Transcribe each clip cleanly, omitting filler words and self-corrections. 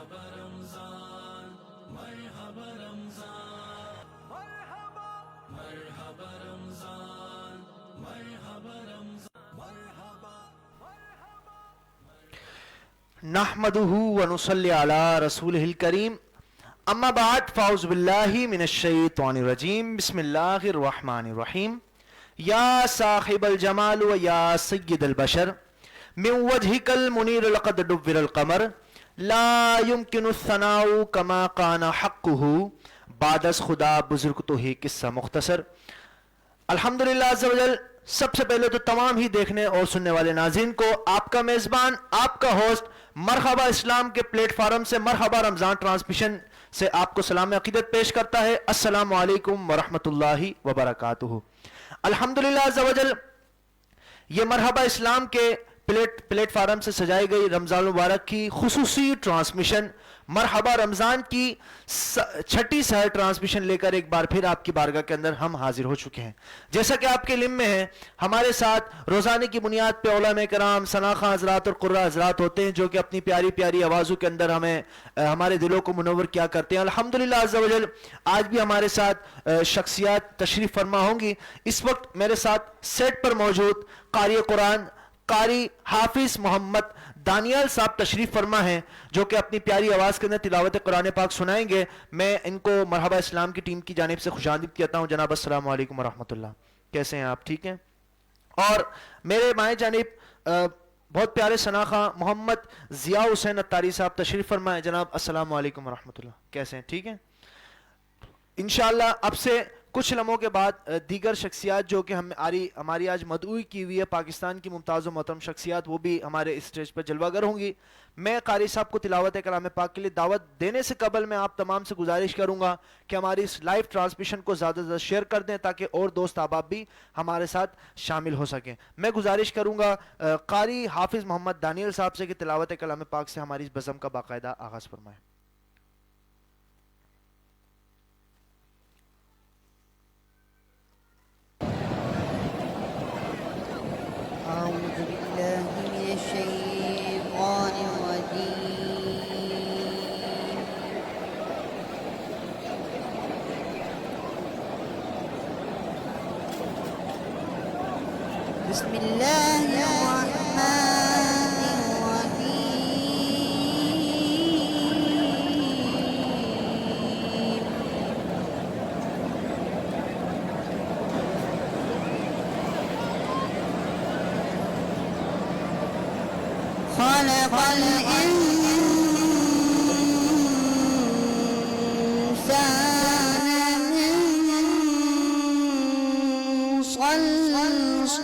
مرحبا رمضان مرحبا رمضان مرحبا رمضان مرحبا رمضان مرحبا نحمده ونصلي على رسوله الكريم اما بعد فاعوذ بالله من الشیطان الرجیم بسم اللہ الرحمن الرحیم یا صاحب الجمال و یا سید البشر من وجهك المنیر لقد دور القمر لا يمكن الثناء كما كان حقه بعد از خدا بزرگ تو ہی قصہ مختصر. الحمدللہ عز و جل سب سے پہلے تو تمام ہی دیکھنے اور سننے والے ناظرین کو آپ کا میزبان آپ کا ہوسٹ مرحبا اسلام کے پلیٹ فارم سے مرحبا رمضان ٹرانسمیشن سے آپ کو سلام عقیدت پیش کرتا ہے. السلام علیکم ورحمۃ اللہ وبرکاتہ. الحمدللہ عز و جل یہ مرحبا اسلام کے پلیٹ فارم سے سجائی گئی رمضان المبارک کی خصوصی ٹرانسمیشن مرحبا رمضان کی چھٹی سحر ٹرانسمیشن لے کر ایک بار پھر آپ کی بارگاہ کے اندر ہم حاضر ہو چکے ہیں. جیسا کہ آپ کے علم میں ہے ہمارے ساتھ روزانے کی بنیاد پہ علماء کرام ثناخواں حضرات اور قرہ حضرات ہوتے ہیں جو کہ اپنی پیاری پیاری آوازوں کے اندر ہمیں ہمارے دلوں کو منور کیا کرتے ہیں. الحمدللہ عز و جل آج بھی ہمارے ساتھ شخصیات تشریف فرما ہوں گی. اس وقت میرے ساتھ سیٹ پر موجود قاری قرآن قاری حافظ محمد دانیال صاحب تشریف فرما ہیں جو کہ اپنی پیاری آواز کے اندر تلاوت قرآن پاک سنائیں گے. میں ان کو مرحبا اسلام کی ٹیم کی جانب سے خوش آمدید کہتا ہوں. جناب السلام علیکم ورحمۃ اللہ. کیسے ہیں آپ؟ ٹھیک ہیں؟ اور میرے بائیں جانب بہت پیارے شناخواں محمد ضیاء حسین اتاری صاحب تشریف فرما ہیں. جناب السلام علیکم ورحمۃ اللہ. کیسے ہیں؟ ٹھیک ہیں؟ انشاءاللہ اب سے کچھ لمحوں کے بعد دیگر شخصیات جو کہ ہماری آج مدعوئی کی ہوئی ہے پاکستان کی ممتاز و محترم شخصیات وہ بھی ہمارے اسٹیج پر جلوہ گر ہوں گی. میں قاری صاحب کو تلاوت کلام پاک کے لیے دعوت دینے سے قبل میں آپ تمام سے گزارش کروں گا کہ ہماری اس لائیو ٹرانسمیشن کو زیادہ سے زیادہ شیئر کر دیں تاکہ اور دوست احباب بھی ہمارے ساتھ شامل ہو سکیں. میں گزارش کروں گا قاری حافظ محمد دانیال صاحب سے کہ تلاوت کلام پاک سے ہماری اس بزم کا باقاعدہ آغاز فرمائیں. أعوذ بالله من الشيطان الرجيم. بسم الله الرحمن الرحيم. خلق الإنسان من صلصال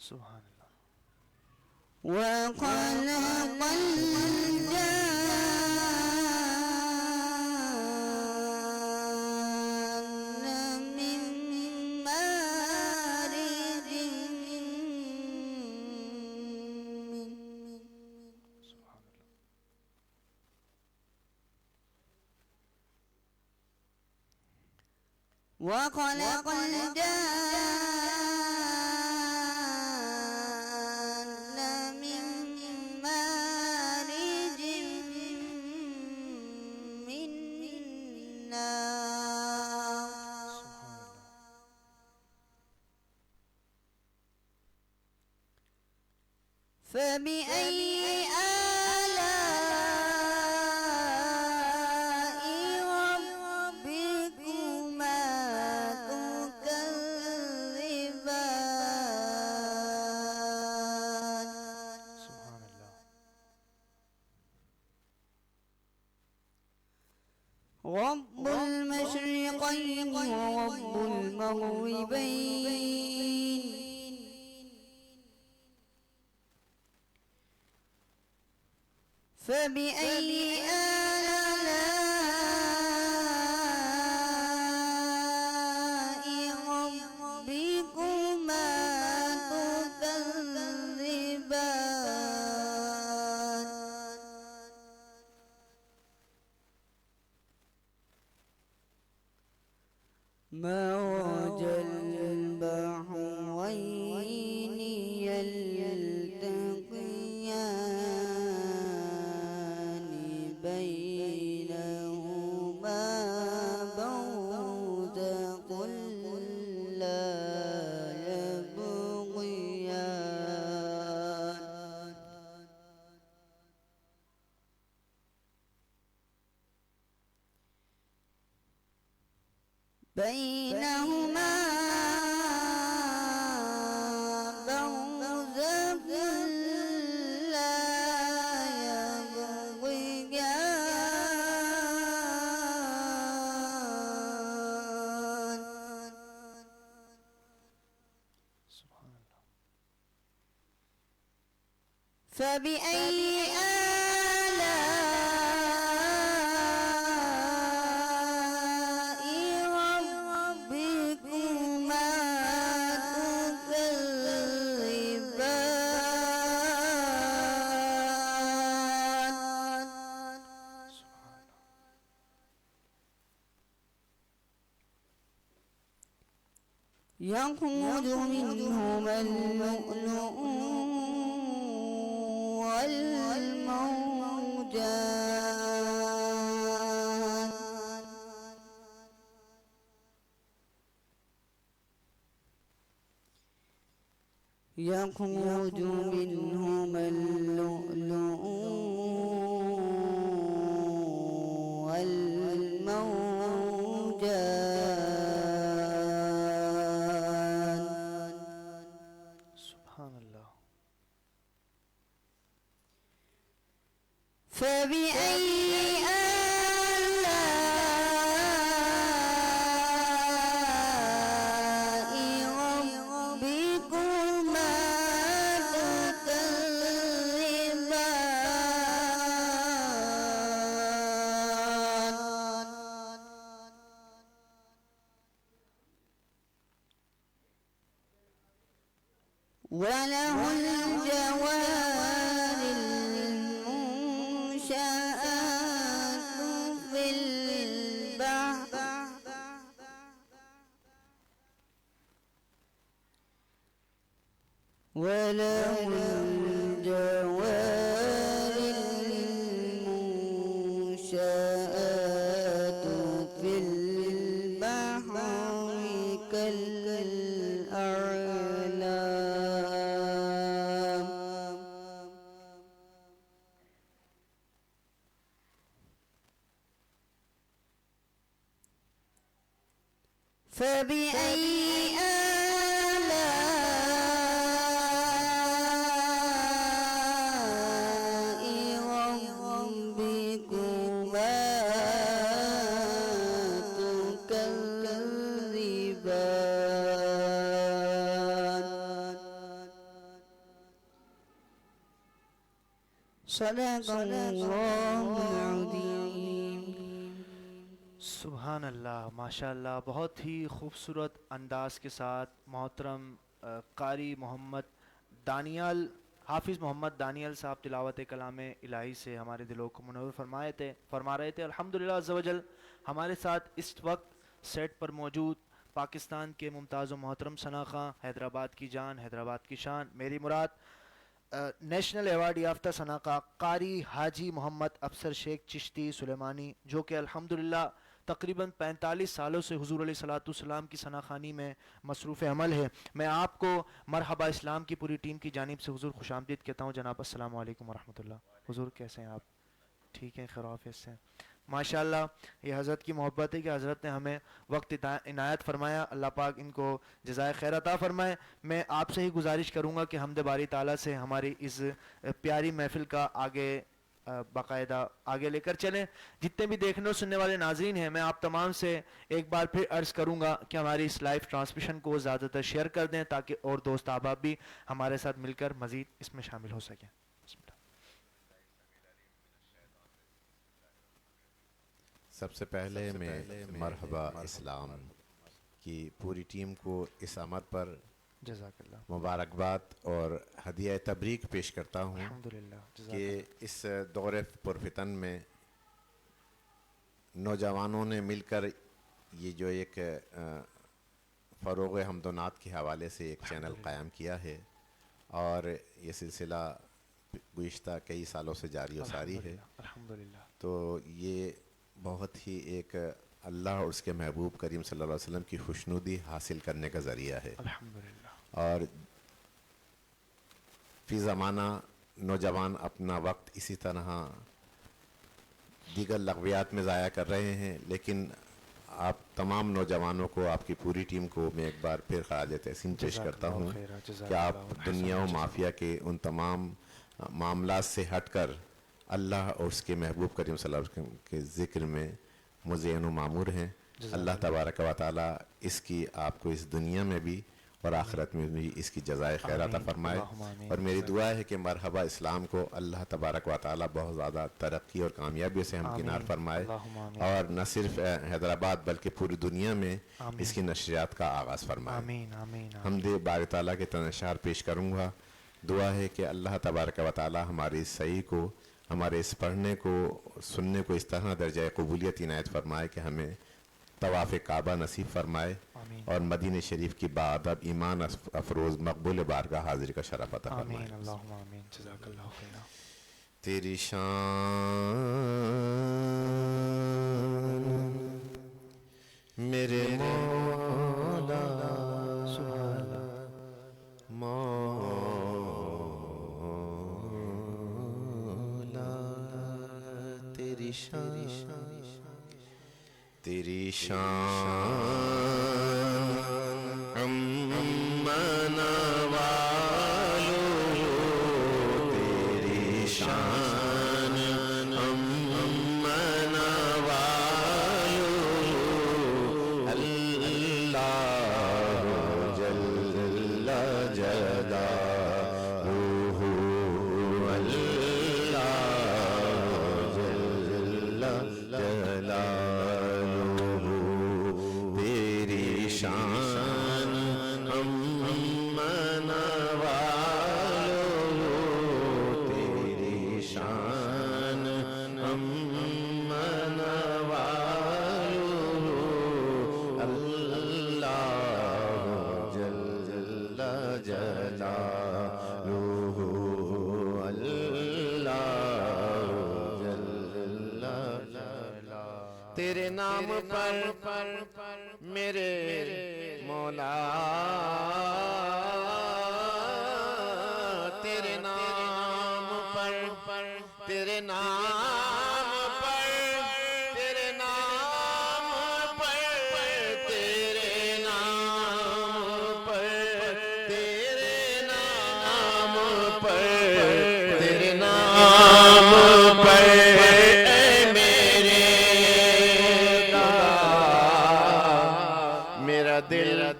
سبحان اللہ. وخلق الجان من مارج من وخلق الجان من مارج من نار. فبأي آلاء ربكما تكذبان. سبحان اللہ. رب المشرقين ورب المغربين فبأي آلاء موج البحرين يلتقيان بينهما برزخ لا يبغيان بينهما برزخ لا يبغيان سبحان اللہ. فبأي آلاء ربكما تكذبان يخرج منهما اللؤلؤ والمرجان يخرج منهما اللؤلؤ والمرجان سبحان اللہ. فبأي آلاء ربكما تكذبان وله الجوار المنشآت في البحر وله الجوار المنشآت في البحر كالأعلام فبأي آلاء ربكما تكذبان صدق الله العظيم. سبحان اللہ، ماشاء اللہ. بہت ہی خوبصورت انداز کے ساتھ محترم قاری محمد دانیال، حافظ محمد دانیال صاحب تلاوت کلام الہی سے ہمارے دلوں کو منور فرما رہے تھے. الحمدللہ عز و جل ہمارے ساتھ اس وقت سیٹ پر موجود پاکستان کے ممتاز و محترم ثنا خاں، حیدرآباد کی جان، حیدرآباد کی شان، میری مراد، نیشنل ایوارڈ یافتہ ثنا خاں قاری حاجی محمد افسر شیخ چشتی سلیمانی، جو کہ الحمدللہ تقریباً 45 سالوں سے حضور علیہ الصلوۃ والسلام کی ثنا خوانی میں مصروف عمل ہے. میں آپ کو مرحبا اسلام کی پوری ٹیم کی جانب سے حضور خوش آمدید کہتا ہوں. جناب السلام علیکم ورحمۃ اللہ. حضور کیسے ہیں آپ؟ ٹھیک ہیں، خیر و عافیت سے. ماشاءاللہ یہ حضرت کی محبت ہے کہ حضرت نے ہمیں وقت عنایت فرمایا. اللہ پاک ان کو جزائے خیر عطا فرمائے. میں آپ سے ہی گزارش کروں گا کہ حمد باری تعالیٰ سے ہماری اس پیاری محفل کا آگے باقاعدہ آگے لے کر چلیں. جتنے بھی دیکھنے اور سننے والے ناظرین ہیں، میں آپ تمام سے ایک بار پھر عرض کروں گا کہ ہماری اس لائیو ٹرانسمیشن کو زیادہ تر شیئر کر دیں تاکہ اور دوست احباب بھی ہمارے ساتھ مل کر مزید اس میں شامل ہو سکیں. بسم اللہ. سب سے پہلے میں مرحبا اسلام کی پوری ٹیم کو اس آمد پر جزاک اللہ. مبارکباد اور ہدیہ تبریک پیش کرتا ہوں الحمدللہ. جزاک کہ اس دور پرفتن میں نوجوانوں نے مل کر یہ جو ایک فروغ حمد و نعت کے حوالے سے ایک چینل قائم کیا ہے اور یہ سلسلہ گزشتہ کئی سالوں سے جاری و ساری ہے، الحمدللہ تو یہ بہت ہی ایک اللہ اور اس کے محبوب کریم صلی اللہ علیہ وسلم کی خوشنودی حاصل کرنے کا ذریعہ ہے۔ الحمدللہ اور فی زمانہ نوجوان اپنا وقت اسی طرح دیگر لغویات میں ضائع کر رہے ہیں، لیکن آپ تمام نوجوانوں کو، آپ کی پوری ٹیم کو میں ایک بار پھر خراج تحسین پیش کرتا ہوں کہ آپ دنیا و مافیا کے ان تمام معاملات سے ہٹ کر اللہ اور اس کے محبوب کریم صلی اللہ علیہ وسلم کے ذکر میں مزین و معمور ہیں۔ اللہ تبارک و تعالیٰ اس کی آپ کو اس دنیا میں بھی اور آخرت میں بھی اس کی جزائے خیر عطا فرمائے، اور میری دعا ہے کہ مرحبا اسلام کو اللہ تبارک و تعالیٰ بہت زیادہ ترقی اور کامیابی سے ہمکنار فرمائے، اور نہ صرف حیدرآباد بلکہ پوری دنیا میں اس کی نشریات کا آغاز فرمائے۔ آمین آمین حمد باری تعالیٰ کے تنشار پیش کروں گا۔ دعا ہے کہ اللہ تبارک و تعالیٰ ہماری اس صحیح کو، ہمارے اس پڑھنے کو، سننے کو اس طرح درجہ قبولیت عنایت فرمائے کہ ہمیں طواف کعبہ نصیب فرمائے اور مدینہ شریف کی بادب ایمان افروز مقبول بارگاہ حاضری کا شرف عطا فرمائے۔ آمین اللہم آمین، جزاک اللہ خیرہ۔ تیری شان میرے مولا، تیری شان، تیری شان امن والو، تیری شان امن والو، اللہ جل جلالہ، تیرے نام پر میرے مولا، تیرے نام پر، تیرے نام پر، تیرے نام پر، تیرے نام پر، تیرے نام پر، تیرے نام پر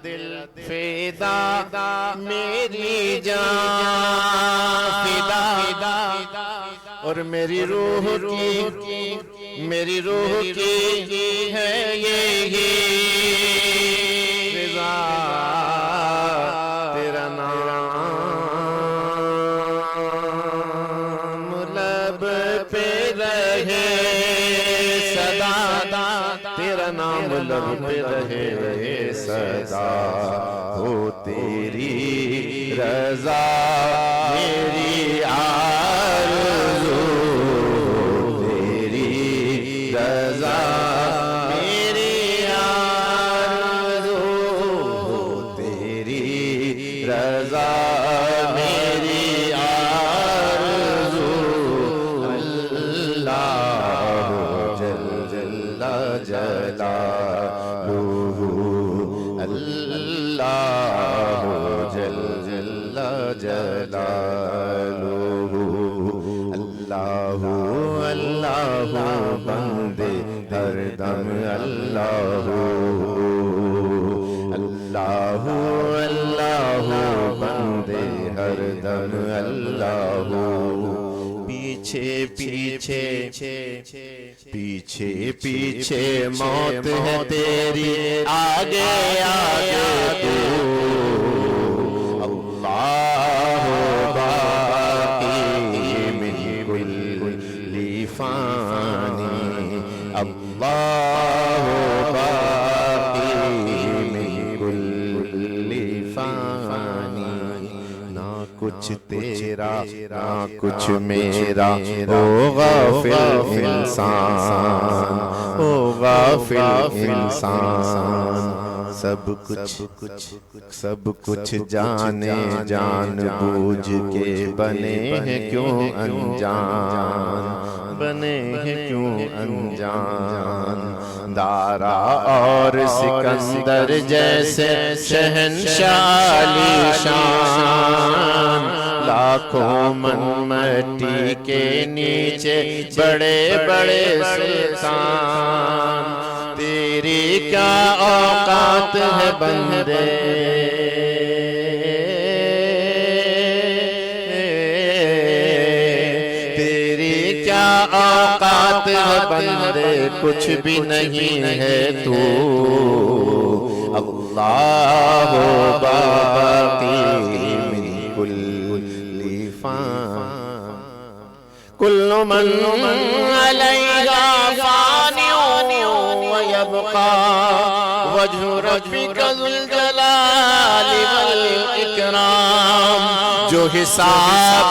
دل فدا، میری جان فدا، اور میری روح کی، میری روح کی ہے یہی رضا، تیرا نام لب پہ رہے صدا، تیرا نام لب پہ رہے صدا، ہو تیری رضا میری آرزو، تیری رضا میری آرزو، ہو تیری رضا میری آرزو، اللہ جل جلالہ، اللہ جل جلالہ، اللہ اللہ بندے ہر دم، اللہ اللہ اللہ بندے ہر دم، اللہ پیچھے پیچھے پیچھے پیچھے موت ہے تیری، آگے آگے تو اللہ باقی من کل فانی، اللہ باقی کچھ تیرا نہ کچھ میرا، او غافل انسان، او غافل انسان، سب کچھ جانے جان بوجھ کے بنے ہیں کیوں انجان، بنے ہیں کیوں انجان، دارا اور سکندر جیسے شہنشاہ علی شان، لاکھوں من مٹی کے نیچے بڑے بڑے سلطان، تیری کیا اوقات ہے بندے، تیری کیا اوقات ہے بندے، کچھ بھی نہیں ہے تو، اللہ باقی من کل فان، کل من علیہا فان ویبقى وجه ربك ذو الجلال والإكرام، جو حساب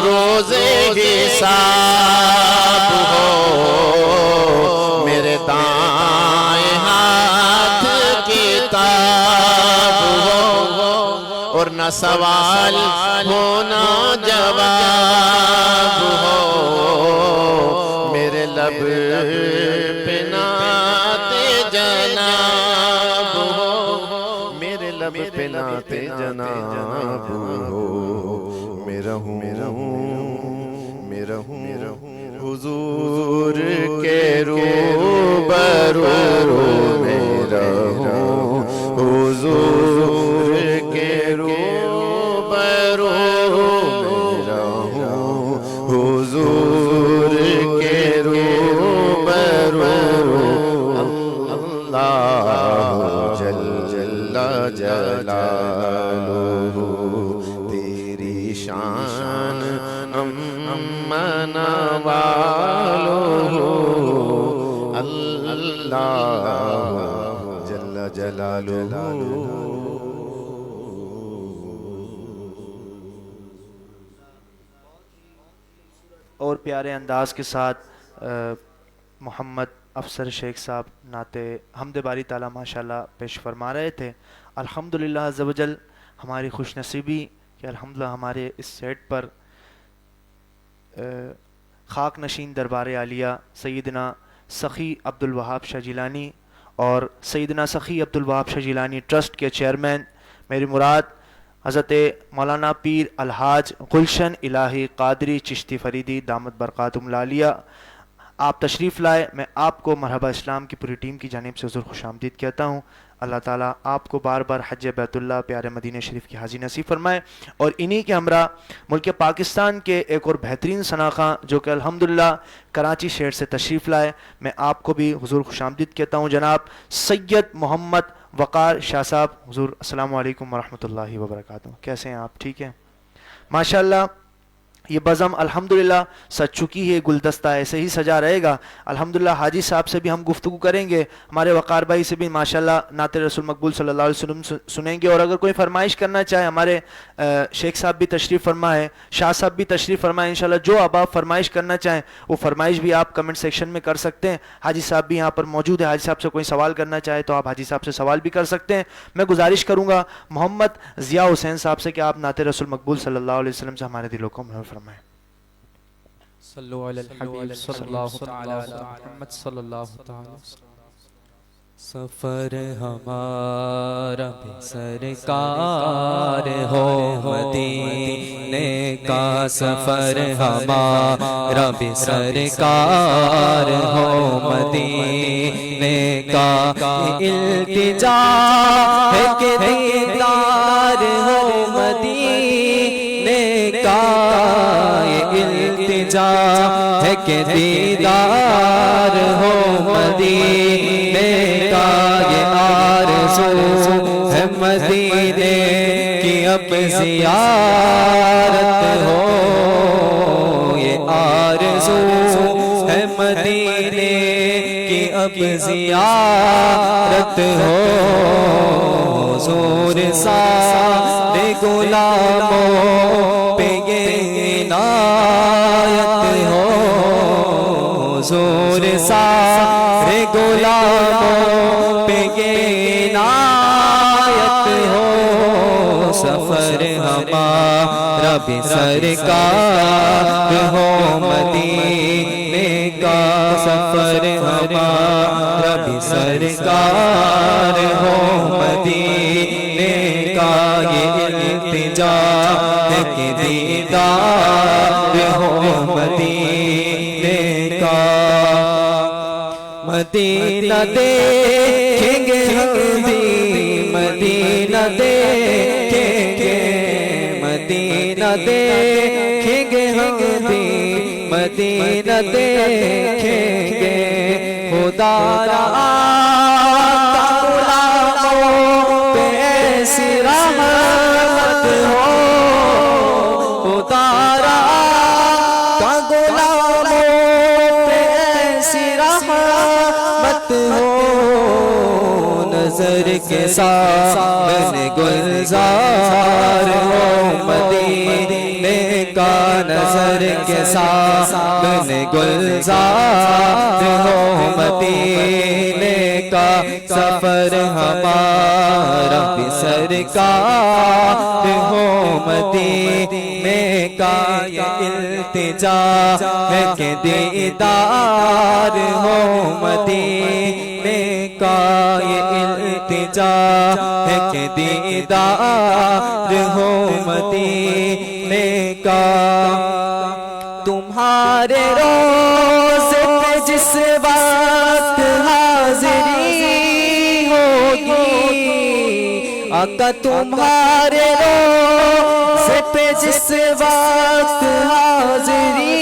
روز حساب ہو، میرے دائیں ہاتھ کتاب ہو، اور نہ سوال ہو نہ جواب ہو، میرے لب پہ نعت جناب ہو، میرے لب پہ نعت جناب ہو، میرا ہوں حضور کے روبرو، میرا ہوں حضور کے روبرو، میرا ہوں حضور کے روبرو، اللہ جل جلالہ، تیری شان امن والو، اللہ جل جلالہ۔ اور پیارے انداز کے ساتھ محمد افسر شیخ صاحب نعت حمد باری تعالیٰ ماشاءاللہ پیش فرما رہے تھے۔ الحمدللہ عز و جل ہماری خوش نصیبی کہ الحمدللہ ہمارے اس سیٹ پر خاک نشین دربار عالیہ سیدنا سخی عبدالوہاب شاہ جیلانی اور سیدنا سخی عبدالوہاب شاہ جیلانی ٹرسٹ کے چیئرمین میری مراد حضرت مولانا پیر الحاج گلشن الہی قادری چشتی فریدی دامت برکاتہم العالیہ آپ تشریف لائے، میں آپ کو مرحبا اسلام کی پوری ٹیم کی جانب سے حضور خوش آمدید کہتا ہوں۔ اللہ تعالیٰ آپ کو بار بار حج بیت اللہ پیارے مدینہ شریف کی حاضری نصیب فرمائے، اور انہی کے ہمراہ ملک پاکستان کے ایک اور بہترین شناخواں جو کہ الحمدللہ کراچی شہر سے تشریف لائے، میں آپ کو بھی حضور خوش آمدید کہتا ہوں، جناب سید محمد وقار شاہ صاحب۔ حضور السلام علیکم ورحمۃ اللہ وبرکاتہ، کیسے ہیں آپ؟ ٹھیک ہیں ماشاءاللہ۔ یہ بزم الحمدللہ سج چکی ہے، گلدستہ ایسے ہی سجا رہے گا الحمدللہ۔ حاجی صاحب سے بھی ہم گفتگو کریں گے، ہمارے وقار بھائی سے بھی ماشاءاللہ نعت رسول مقبول صلی اللہ علیہ وسلم سنیں گے، اور اگر کوئی فرمائش کرنا چاہے ہمارے شیخ صاحب بھی تشریف فرما ہے، شاہ صاحب بھی تشریف فرما ہے، انشاءاللہ جو اب آپ فرمائش کرنا چاہیں وہ فرمائش بھی آپ کمنٹ سیکشن میں کر سکتے ہیں۔ حاجی صاحب بھی یہاں پر موجود ہے، حاجی صاحب سے کوئی سوال کرنا چاہے تو آپ حاجی صاحب سے سوال بھی کر سکتے ہیں۔ میں گزارش کروں گا محمد ضیاء حسین صاحب سے کہ آپ نعت رسول مقبول صلی اللہ علیہ وسلم سے ہمارے دلوں کو منور فرمائیں۔ صلو علی الحبیب صلی اللہ تعالی علی محمد صلی اللہ تعالی وسلم۔ سفر ہمارا بھی سرکار ہو مدینے کا، سفر ہمارا بھی سرکار ہو مدینے کا، التجا ہے کہ دیدار ہو مدینے کا، التجا ہے کہ دیدار ہو مدینے کا، یہ آرزو ہے مدینے کی اب زیارت ہو، یہ آرزو ہے مدینے کی اب زیارت ہو، حضور سارے غلاموں پہ یہ عنایت ہو، حضور سارے غلاموں پہ یہ عنایت ہو، سفر ہمارا بھی سرکار ہو مدینے کا، سفر ہمارا بھی سرکار ہو مدینے کا، یہ التجا ہے کہ دیدار ہو مدینے کا، مدینہ دیکھیں گے ہم بھی، مدینہ دیکھیں گے، مدینہ دیکھیں گے ہم بھی، مدینہ دیکھیں گے، خدا را غلاموں پہ ایسی رحمت ہو، خدا را غلاموں پہ ایسی رحمت ہو، نظر کے سامنے گلزار ہو مدینے کا، نظر کے سامنے گلزار ہو مدینے کا، سفر ہمارا بھی سرکار ہو مدینے کا، یہ التجا ہے کہ دیدار ہو مدینے کا، یہ التجا ہے کہ دیدار ہو مدینے کا، تمہارے روزے پہ جس وقت حاضری ہوگی، آقا تمہارے روزے پہ جس وقت حاضری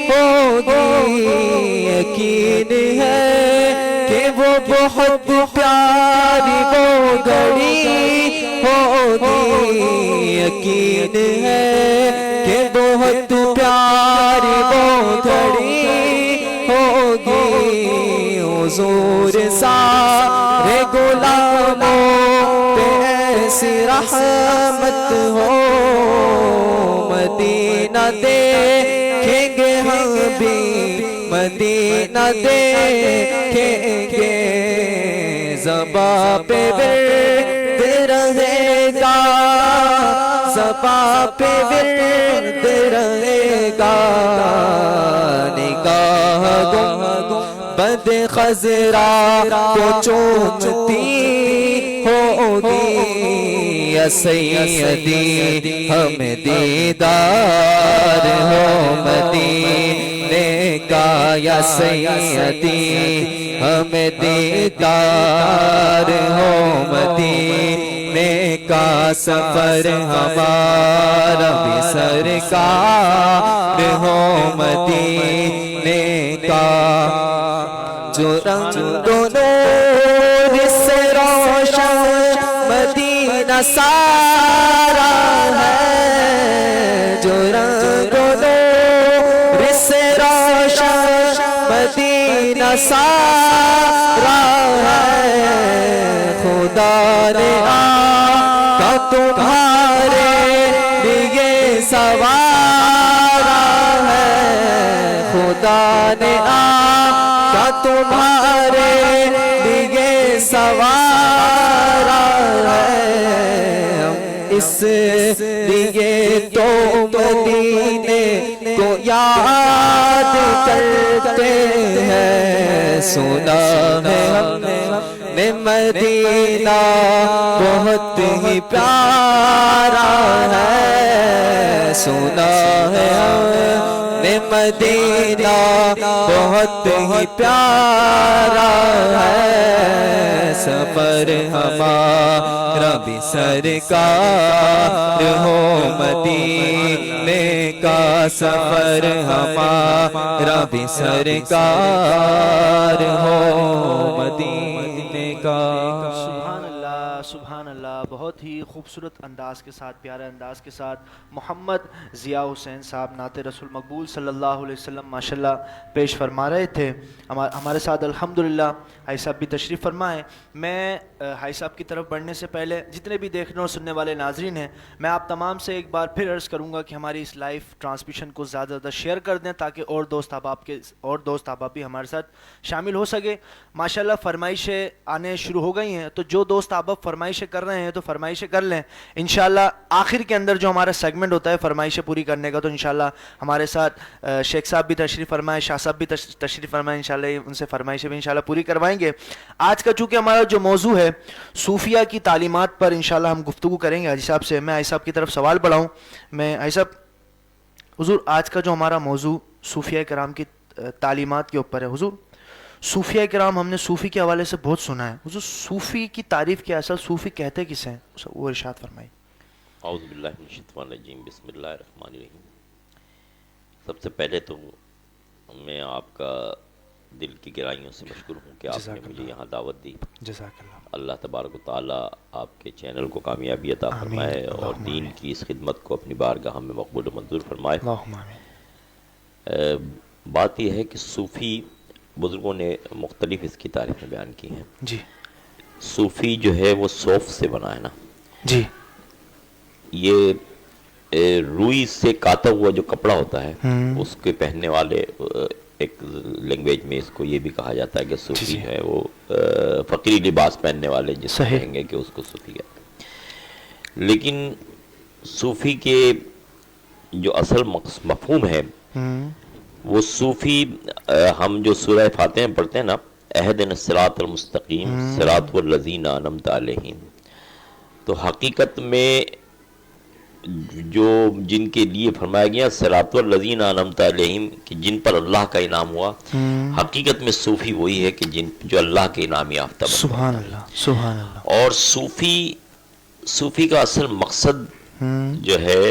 ہوگی، یقین ہے کہ وہ بہت پیاری وہ گھڑی ہوگی، یقین ہے کہ بہت پیاری وہ گھڑی ہوگی، حضور سارے غلاموں پہ ایسی رحمت ہو، مدینہ دیکھیں گے ہم بھی، مدینہ دیکھیں گے، زباں پہ ورد رہے گا، زباں پہ ورد رہے گا، نگاہ گنبد خضرا کو چومتی ہوگی، یا سیدی ہمیں دیدار ہو مدینے کا، یا سیدی ہمیں دیدار ہو مدینے کا، سفر ہمارا بھی سرکار ہو مدینے کا، جو رنگ و نور سے روشن مدینہ سارا ہے، جو رنگ و نور سے روشن مدینہ سارا ہے، خدا نے آقا تمہارے لیے سوارا ہے، خدا نے آقا تمہارے لیے سوارا ہے، اس لیے تو مدینے کو یاد کرتے ہیں، سنا ہے ہم نے مدینہ بہت ہی پیارا ہے، سنا ہے ہم نے مدینہ بہت ہی پیارا ہے، سفر ہمارا بھی سرکار ہو مدینے کا، سفر ہمارا بھی سرکار ہو مدینے کا، سبحان اللہ سبحان اللہ، بہت ہی خوبصورت انداز کے ساتھ، پیارے انداز کے ساتھ محمد ضیاء حسین صاحب نعت رسول مقبول صلی اللہ علیہ وسلم ماشاءاللہ پیش فرما رہے تھے ہمارے ساتھ الحمدللہ۔ حاجی صاحب بھی تشریف فرمائیں۔ میں حاجی صاحب کی طرف بڑھنے سے پہلے جتنے بھی دیکھنے اور سننے والے ناظرین ہیں، میں آپ تمام سے ایک بار پھر عرض کروں گا کہ ہماری اس لائیو ٹرانسمیشن کو زیادہ زیادہ شیئر کر دیں تاکہ اور دوست احباب بھی ہمارے ساتھ شامل ہو سکے۔ ماشاءاللہ فرمائشیں آنے شروع ہو گئی ہیں، تو جو دوست احباب فرمائشیں کر رہے ہیں تو فرمائشیں کر لیں۔ انشاءاللہ آخر کے اندر جو ہمارا سیگمنٹ ہوتا ہے فرمائشیں پوری کرنے کا، تو انشاءاللہ ہمارے ساتھ شیخ صاحب بھی تشریف فرمائیں، شاہ صاحب بھی تشریف فرمائیں، انشاءاللہ ان سے فرمائشیں بھی انشاءاللہ پوری کروائیں گے۔ آج کا چونکہ ہمارا جو موضوع ہے صوفیہ کی تعلیمات پر انشاءاللہ ہم گفتگو کریں گے حاجی صاحب سے۔ میں حاجی صاحب کی طرف سوال بڑھاؤں۔ میں حاجی صاحب، حضور آج کا جو ہمارا موضوع صوفیہ کرام کی تعلیمات کے اوپر ہے۔ حضور صوفیہ کرام ہم نے صوفی کے حوالے سے بہت سنا ہے، حضور صوفی کی تعریف کیا، اصل صوفی کہتے کسے ہیں، وہ ارشاد فرمائی۔ اعوذ باللہ من الشیطان الرجیم، بسم اللہ الرحمن الرحیم۔ سب سے پہلے تو میں آپ کا دل کی گہرائیوں سے مشکور ہوں کہ آپ نے مجھے یہاں دعوت دی۔ جزاک اللہ۔ اللہ تبارک و تعالیٰ آپ کے چینل کو کامیابی عطا فرمائے اور دین کی اس خدمت کو اپنی بارگاہ میں مقبول و منظور فرمائے۔ اللہم آمین۔ بات یہ ہے کہ صوفی بزرگوں نے مختلف اس کی تعریف میں بیان کی ہیں۔ جی صوفی جو ہے وہ صوف سے بنا ہے نا، جی، یہ روئی سے کاتا ہوا جو کپڑا ہوتا ہے اس کے پہننے والے، ایک لینگویج میں اس کو یہ بھی کہا جاتا ہے کہ صوفی جو ہے وہ فقیری لباس پہننے والے جس کو کہیں گے کہ اس کو صوفی کہتے ہیں۔ لیکن صوفی کے جو اصل مفہوم ہے وہ صوفی، ہم جو سورہ فاتحہ پڑھتے ہیں نا، اہدنا الصراط المستقیم صراط الذین انعمت علیہم، تو حقیقت میں جو جن کے لیے فرمایا گیا صراط الذین انعمت علیہم کہ جن پر اللہ کا انعام ہوا، حقیقت میں صوفی وہی ہے کہ جو اللہ کے انعام یافتہ بن گئے۔ سبحان اللہ، سبحان اللہ۔ اور صوفی کا اصل مقصد جو ہے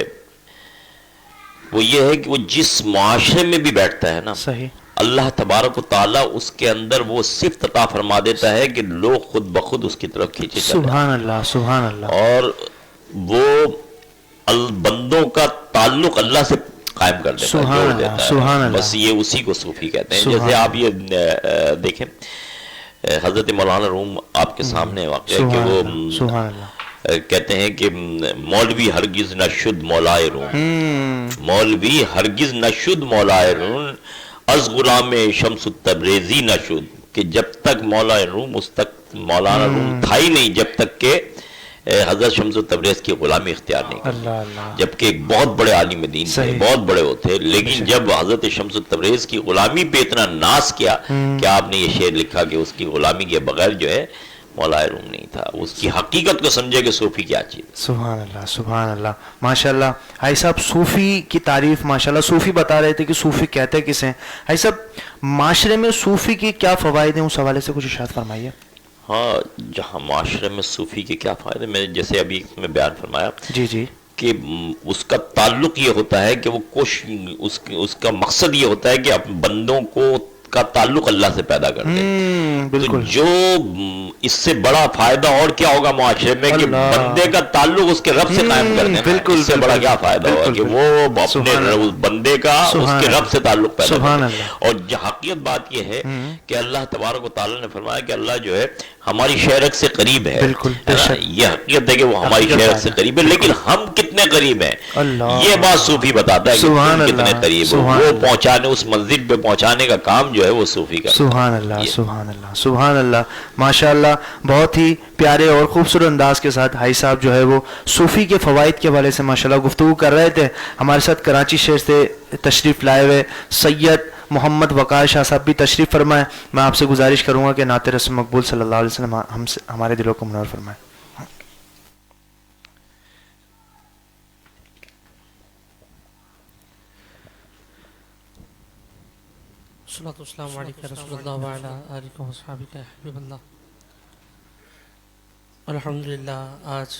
وہ یہ ہے کہ وہ جس معاشرے میں بھی بیٹھتا ہے نا، صحیح، اللہ تبارک و تعالیٰ اس کے اندر وہ صفت عطا فرما دیتا ہے کہ لوگ خود بخود اس کی طرف کھینچے چلے۔ سبحان اللہ، سبحان اللہ۔ اور وہ بندوں کا تعلق اللہ سے قائم کر دیتا ہے، جوڑ دیتا ہے۔ سبحان اللہ۔ بس یہ اسی کو صوفی کہتے ہیں۔ جیسے آپ یہ دیکھیں حضرت مولانا روم آپ کے سامنے واقع ہے کہ وہ سبحان اللہ کہتے ہیں کہ مولوی ہرگز نہ شد مولائے روم، مولوی ہرگز نہ شد مولائے روم، از غلام شمس التبریزی نہ شد، کہ جب تک مولا روم اس تک مولانا روم تھا ہی نہیں جب تک کہ حضرت شمس التبریز کی غلامی اختیار نہیں کی، جبکہ ایک بہت بڑے عالم دین تھے، بہت بڑے وہ تھے، لیکن جب حضرت شمس التبریز کی غلامی پہ اتنا ناز کیا کہ آپ نے یہ شعر لکھا کہ اس کی غلامی کے بغیر جو ہے مولا روم نہیں تھا، اس کی حقیقت کو سمجھے کہ صوفی کیا چیز۔ سبحان اللہ، سبحان اللہ، ماشاءاللہ۔ حاجی صاحب صوفی کی تعریف، ماشاءاللہ صوفی بتا رہے تھے کہ صوفی کہتے کسے ہیں۔ حاجی صاحب معاشرے میں صوفی کی کیا فوائد ہیں، اس حوالے سے کچھ ارشاد فرمائیے۔ ہاں، جہاں معاشرے میں صوفی کے کیا فائدے، میں جیسے ابھی میں بیان فرمایا جی جی، کہ اس کا تعلق یہ ہوتا ہے کہ وہ اس کا مقصد یہ ہوتا ہے کہ بندوں کا تعلق اللہ سے پیدا کر دے۔ بالکل، جو اس سے بڑا فائدہ اور کیا ہوگا معاشرے میں کہ بندے کا تعلق اس کے رب سے قائم کر دینا، اس سے بڑا کیا فائدہ ہوگا کہ وہ اپنے بندے کا اس کے رب سے تعلق پیدا کر دے۔ اور حقیقت بات یہ ہے کہ اللہ تبارک و تعالیٰ نے فرمایا کہ اللہ جو ہے ہماری شہرت سے قریب ہے، یہ حقیقت ہے کہ وہ ہماری شہرت سے قریب ہے، لیکن ہم کتنے قریب ہیں یہ بات صوفی بتاتا ہے کہ تم کتنے قریب ہو۔ وہ پہنچانے، اس منزل پہ پہنچانے کا کام جو ہے وہ صوفی کا۔ سبحان اللہ، سبحان اللہ، سبحان اللہ، ماشاءاللہ۔ بہت ہی پیارے اور خوبصورت انداز کے ساتھ حاجی صاحب جو ہے وہ صوفی کے فوائد کے حوالے سے ماشاءاللہ گفتگو کر رہے تھے۔ ہمارے ساتھ کراچی شہر سے تشریف لائے ہوئے سید محمد وقار شاہ صاحب بھی تشریف فرمائیں۔ میں آپ سے گزارش کروں گا کہ نعت رسول مقبول صلی اللہ علیہ وسلم ہمارے دلوں کو منور فرمائیں۔ الصلاۃ والسلام علیکم رسول اللہ وعلی آلہ وصحبہ حبیب اللہ۔ الحمدللہ آج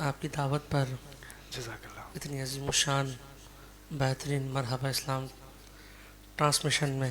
آپ کی دعوت پر اتنی عظیم الشان بہترین مرحبا اسلام ٹرانسمیشن میں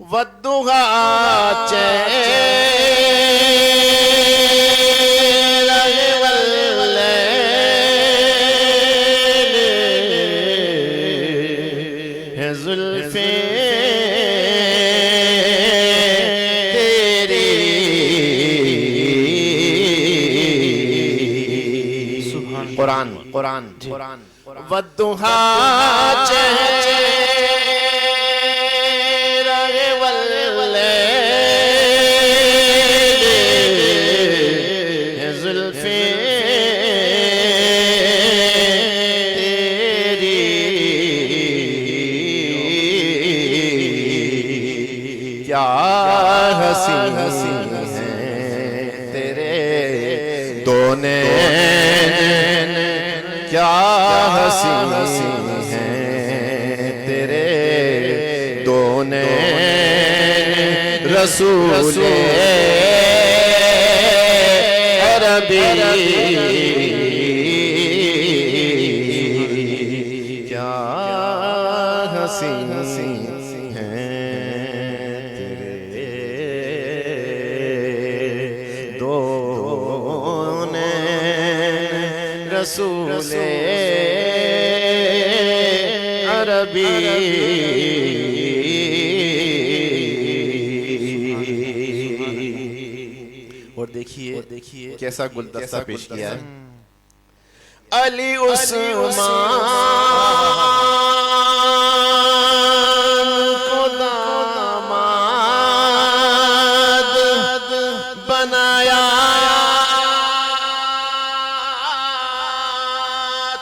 والضحى چیر واللیل ہے زلفیں تیری قرآن والضحى چیر واللیل ہے زلفیں تیری کیا حسین ہیں تیرے دو نین کیا حسین ہیں تیرے دو نین رسول عربی کیا حسین ہیں تیرے دو نین رسول عربی اور دیکھیے کیسا گلدستہ پیش کیا ہے علی عثمان کو داماد بنایا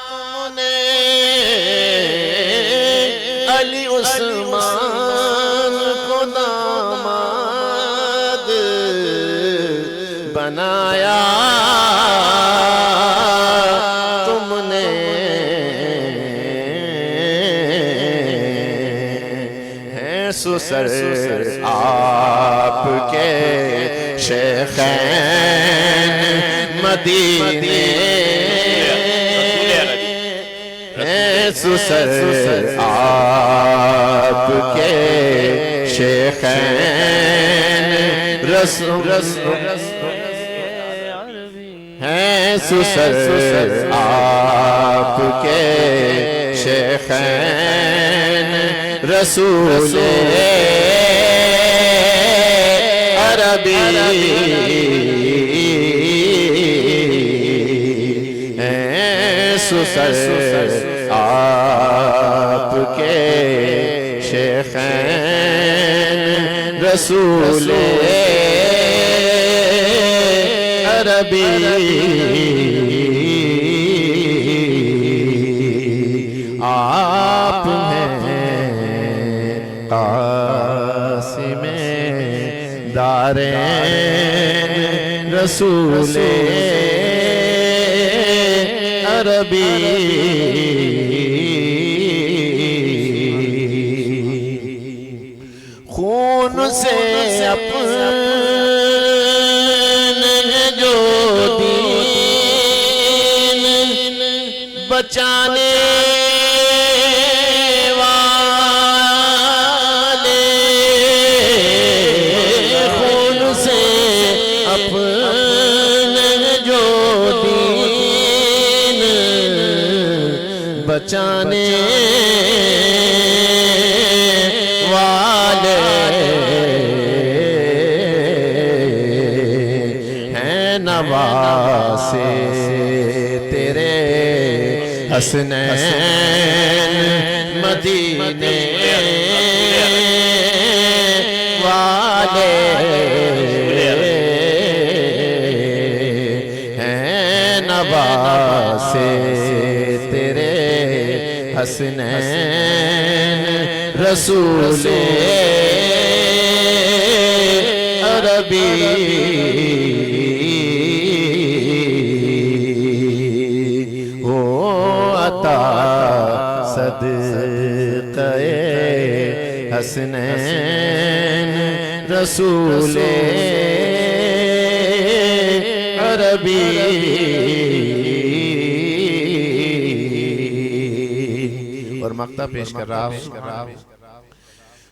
تم نے علی عثمان کو داماد بنایا تم نے ہیں سسر آپ کے شیخین مدینے ہیں سسر آپ کے شیخین رسول ہیں سسر آپ کے شیخین رسول عربی ہیں سسر آپ کے شیخین رسول عربی آپ ہیں قاسم دارین رسول عربی خون سے اپنے جو دین بچانے والے خون سے اپنے جو دین بچانے والے ہیں نواسے تیرے حسنین مدینے والے ہیں نواسے تیرے حسنین رسول عربی ہو عطا صدقہ حسنین رسول عربی اور مقطع پیش کر رہا ہوں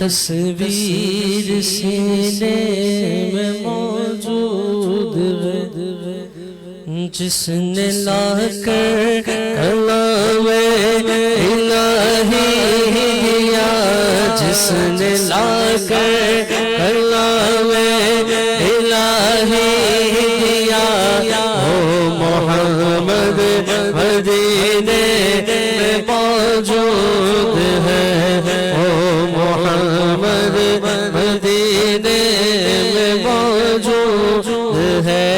تصویر سینے میں موجود ہے جس نے لا کر کلام الہی دیا جس نے لا کر کلام الہی دیا وہ محمد مدینے میں موجود ہے وہ محمد مدینے میں موجود ہے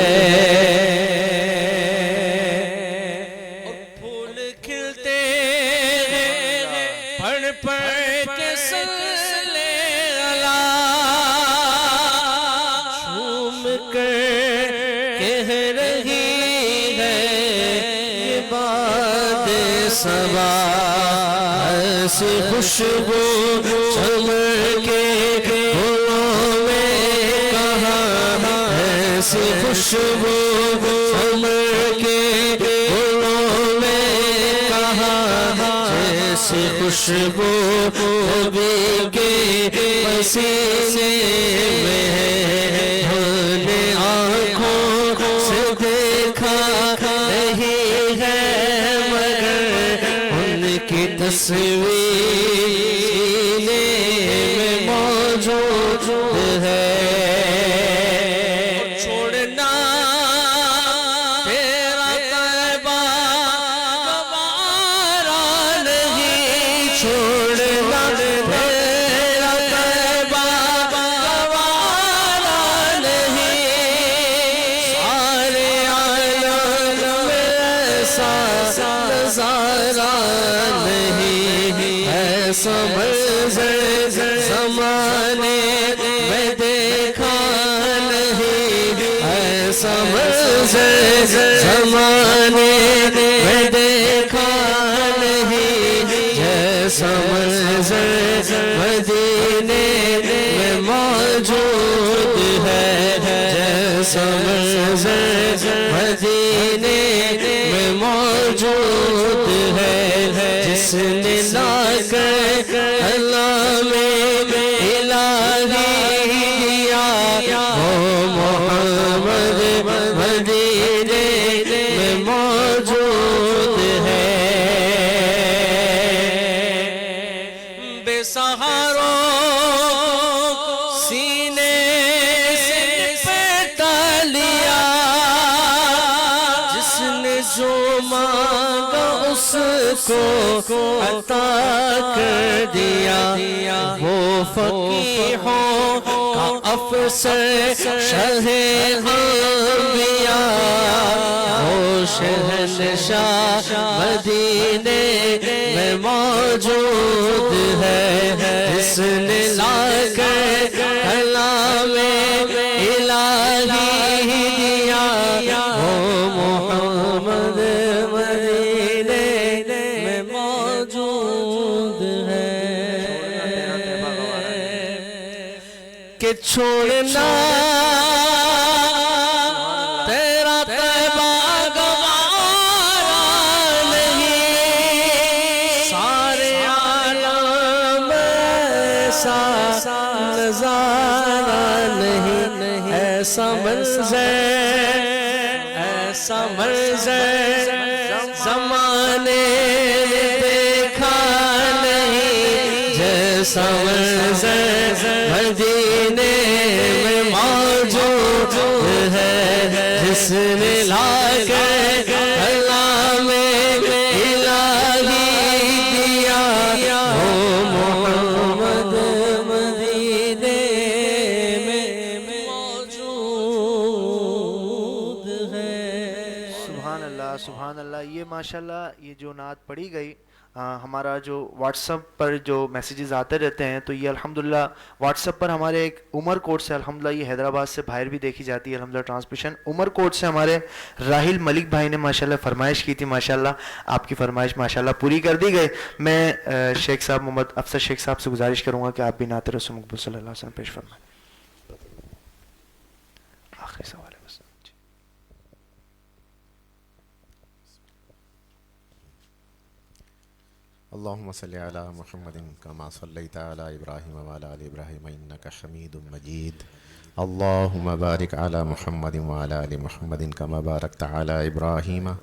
پھول کھلتے پڑھ پڑھ کے سلے اللہ جھوم کر کہہ رہی ہے یہ بات سبا ایسی خوشبو چمکے پھولوں میں کہاں ایسی خوشبو چمکے پھولوں میں کہاں جیسی خوشبو نبی کے پسینے میں ہے ہم نے آنکھوں سے دیکھا نہیں ہے مگر ان کی تصویر سینے میں موجود ہے چھوڑنا تیرا طیبہ گوارا نہیں چھوڑنا تیرا طیبہ گوارا نہیں سارے عالم میں ایسا نظارہ نہیں ایسا منظر زمانے میں دیکھا نہیں ایسا منظر زمانے میں دیکھا نہیں جیسا منظر مدینے میں موجود ہے جیسا منظر مدینے میں موجود ہے جس نے لا کر کلام الہی دیا وہ محمد مدینے میں موجود ہے بے سہاروں سینے سے لپیٹا لیا جس نے جو مانگا اس کو عطا کر دیا وہ فقیہوں کا افسر شہ انبیاء وہ شہنشاہ مدینے میں موجود ہے جس نے لا کر کلام الہی دیا وہ محمد مدینے میں موجود ہے کہ چھوڑنا تیرا طیبہ گوارا نہیں سارے عالم ایسا نظارہ نہیں ایسا منظر زمانے دیکھا نہیں جیسا منظر مدینے میں موجود ہے جس نے لا کر کلام الہی دیا وہ محمد مدینے میں موجود ہے سبحان اللہ یہ ماشاءاللہ یہ جو نعت پڑھی گئی ہمارا جو واٹس اپ پر جو میسیجز آتے رہتے ہیں تو یہ الحمدللہ واٹس اپ پر ہمارے ایک عمر کوٹ سے الحمدللہ یہ حیدرآباد سے باہر بھی دیکھی جاتی ہے الحمدللہ ٹرانسمیشن عمر کوٹ سے ہمارے راہل ملک بھائی نے ماشاءاللہ فرمائش کی تھی ماشاءاللہ آپ کی فرمائش ماشاءاللہ پوری کر دی گئی میں شیخ صاحب محمد افسر شیخ صاحب سے گزارش کروں گا کہ آپ بھی نعت رسول مقبول صلی اللہ علیہ وسلم پیش فرمائیں آخری سوال ہے بس اللهم صل على محمد كما صليت على ابراهيم وعلى ال ابراهيم انك حميد مجيد. اللهم بارك على محمد وعلى ال محمد كما باركت على ابراهيم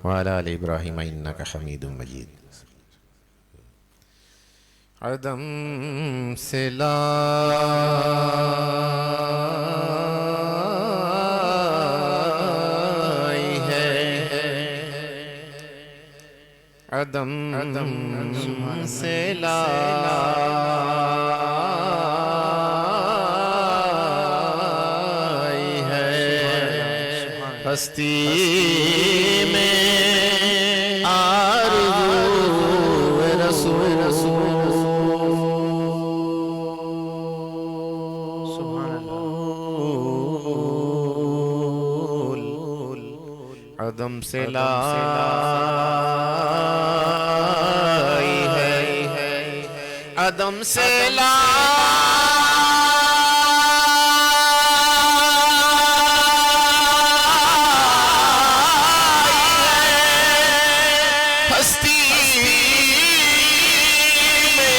وعلى ال ابراهيم انك حميد مجيد. عدم سے لا عدم سے لائی ہے ہستی میں آرزو رسول عدم سے لائی ہے عدم سے ہستی میں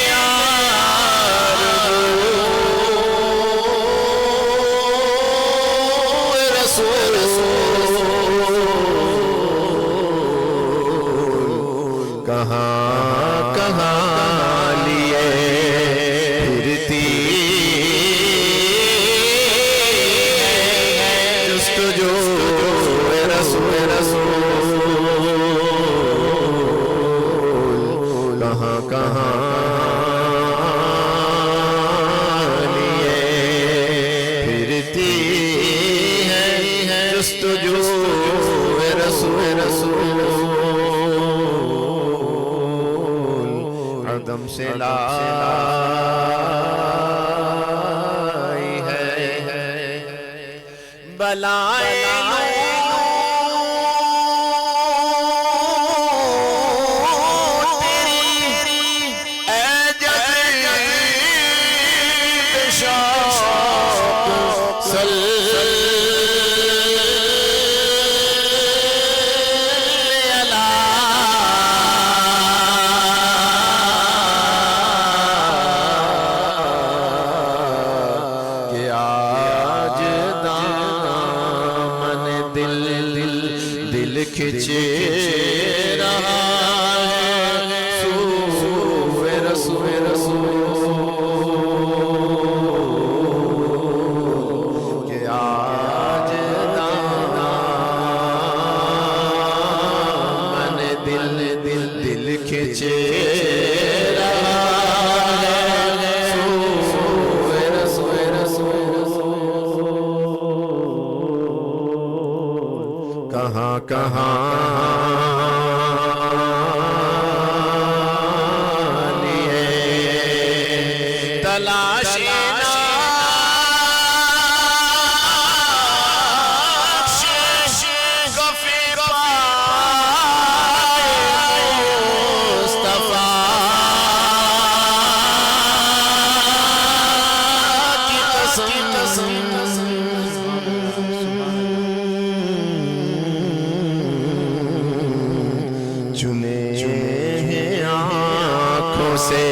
رسول کہاں کہاں لیے پھرتی جستجو رسول کہاں کہاں لیے پھرتی ہے جستجو رسول عدم سے لائی ہے بلائیں کھچے رہا ہے سوئے رسول کہ آج دامن دل کھچے رہا ہے سوئے رسول کہاں کہاں لیے تلاش چنے آنکھوں سے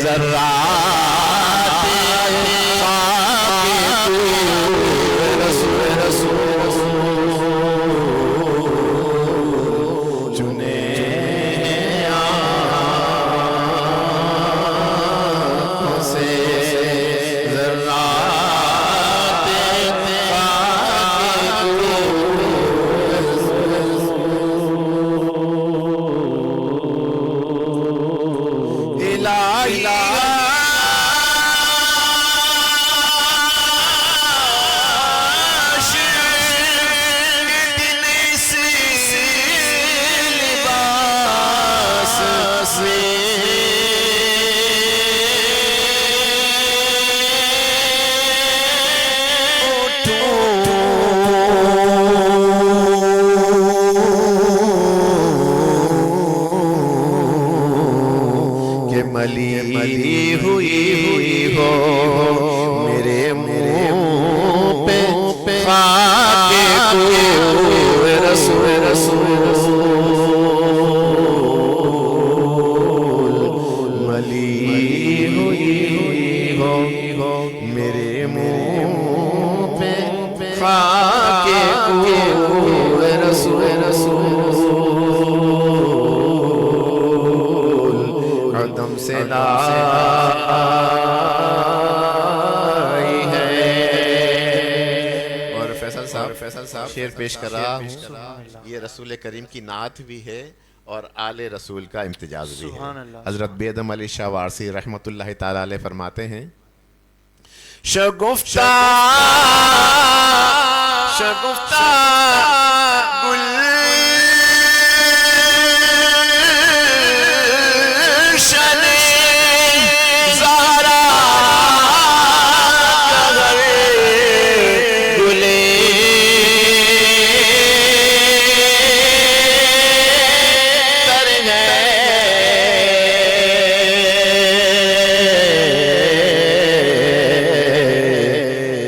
ذرات میرے منہ پہ خاک کوڑ رسول قدم سے لائی ہے. اور فیصل صاحب شعر پیش کر رہا ہوں. یہ رسول کریم کی نعت بھی ہے اور آل رسول کا امتجاز بھی ہے. حضرت بیدم علی شاہ وارسی رحمۃ اللہ تعالی علیہ فرماتے ہیں شگفتہ گلشن زہرا گلے تر ہے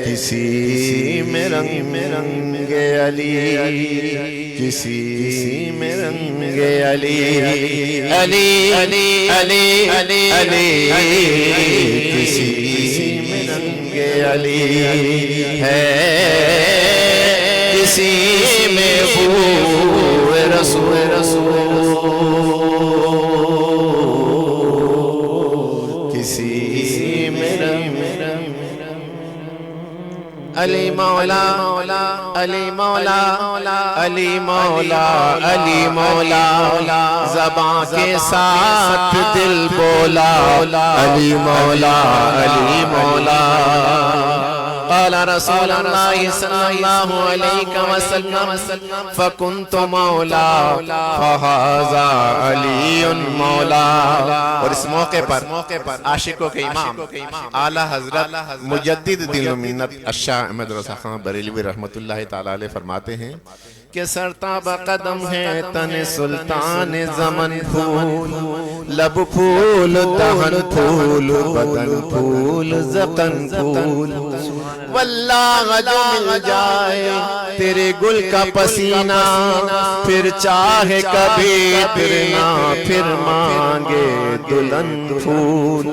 کسی میں رنگ علی کسی میں رنگ علی علی علی علی علی علی کسی میں رنگ علی ہے کسی میں بو رسول کسی میں رنگ علی مولا علی مولا علی مولا علی مولا زباں کے ساتھ دل بولا علی مولا علی مولا قال رسول اللہ صلی اللہ علیہ وسلم فکنت مولا فہذا علی مولا. اور اس موقع پر عاشقوں کے امام اعلیٰ حضرت مجدد دین و ملت الشاہ احمد رضا خان بریلوی رحمۃ اللہ تعالی علیہ فرماتے ہیں کہ سرتاب قدم ہے تن سلطان زمن پھول لب پھول دہن پھول بدن پھول زقن پھول واللہ جو مل جائے تیرے گل کا پسینہ پھر چاہے کبھی پھرنا پھر مانگے دلہن پھول.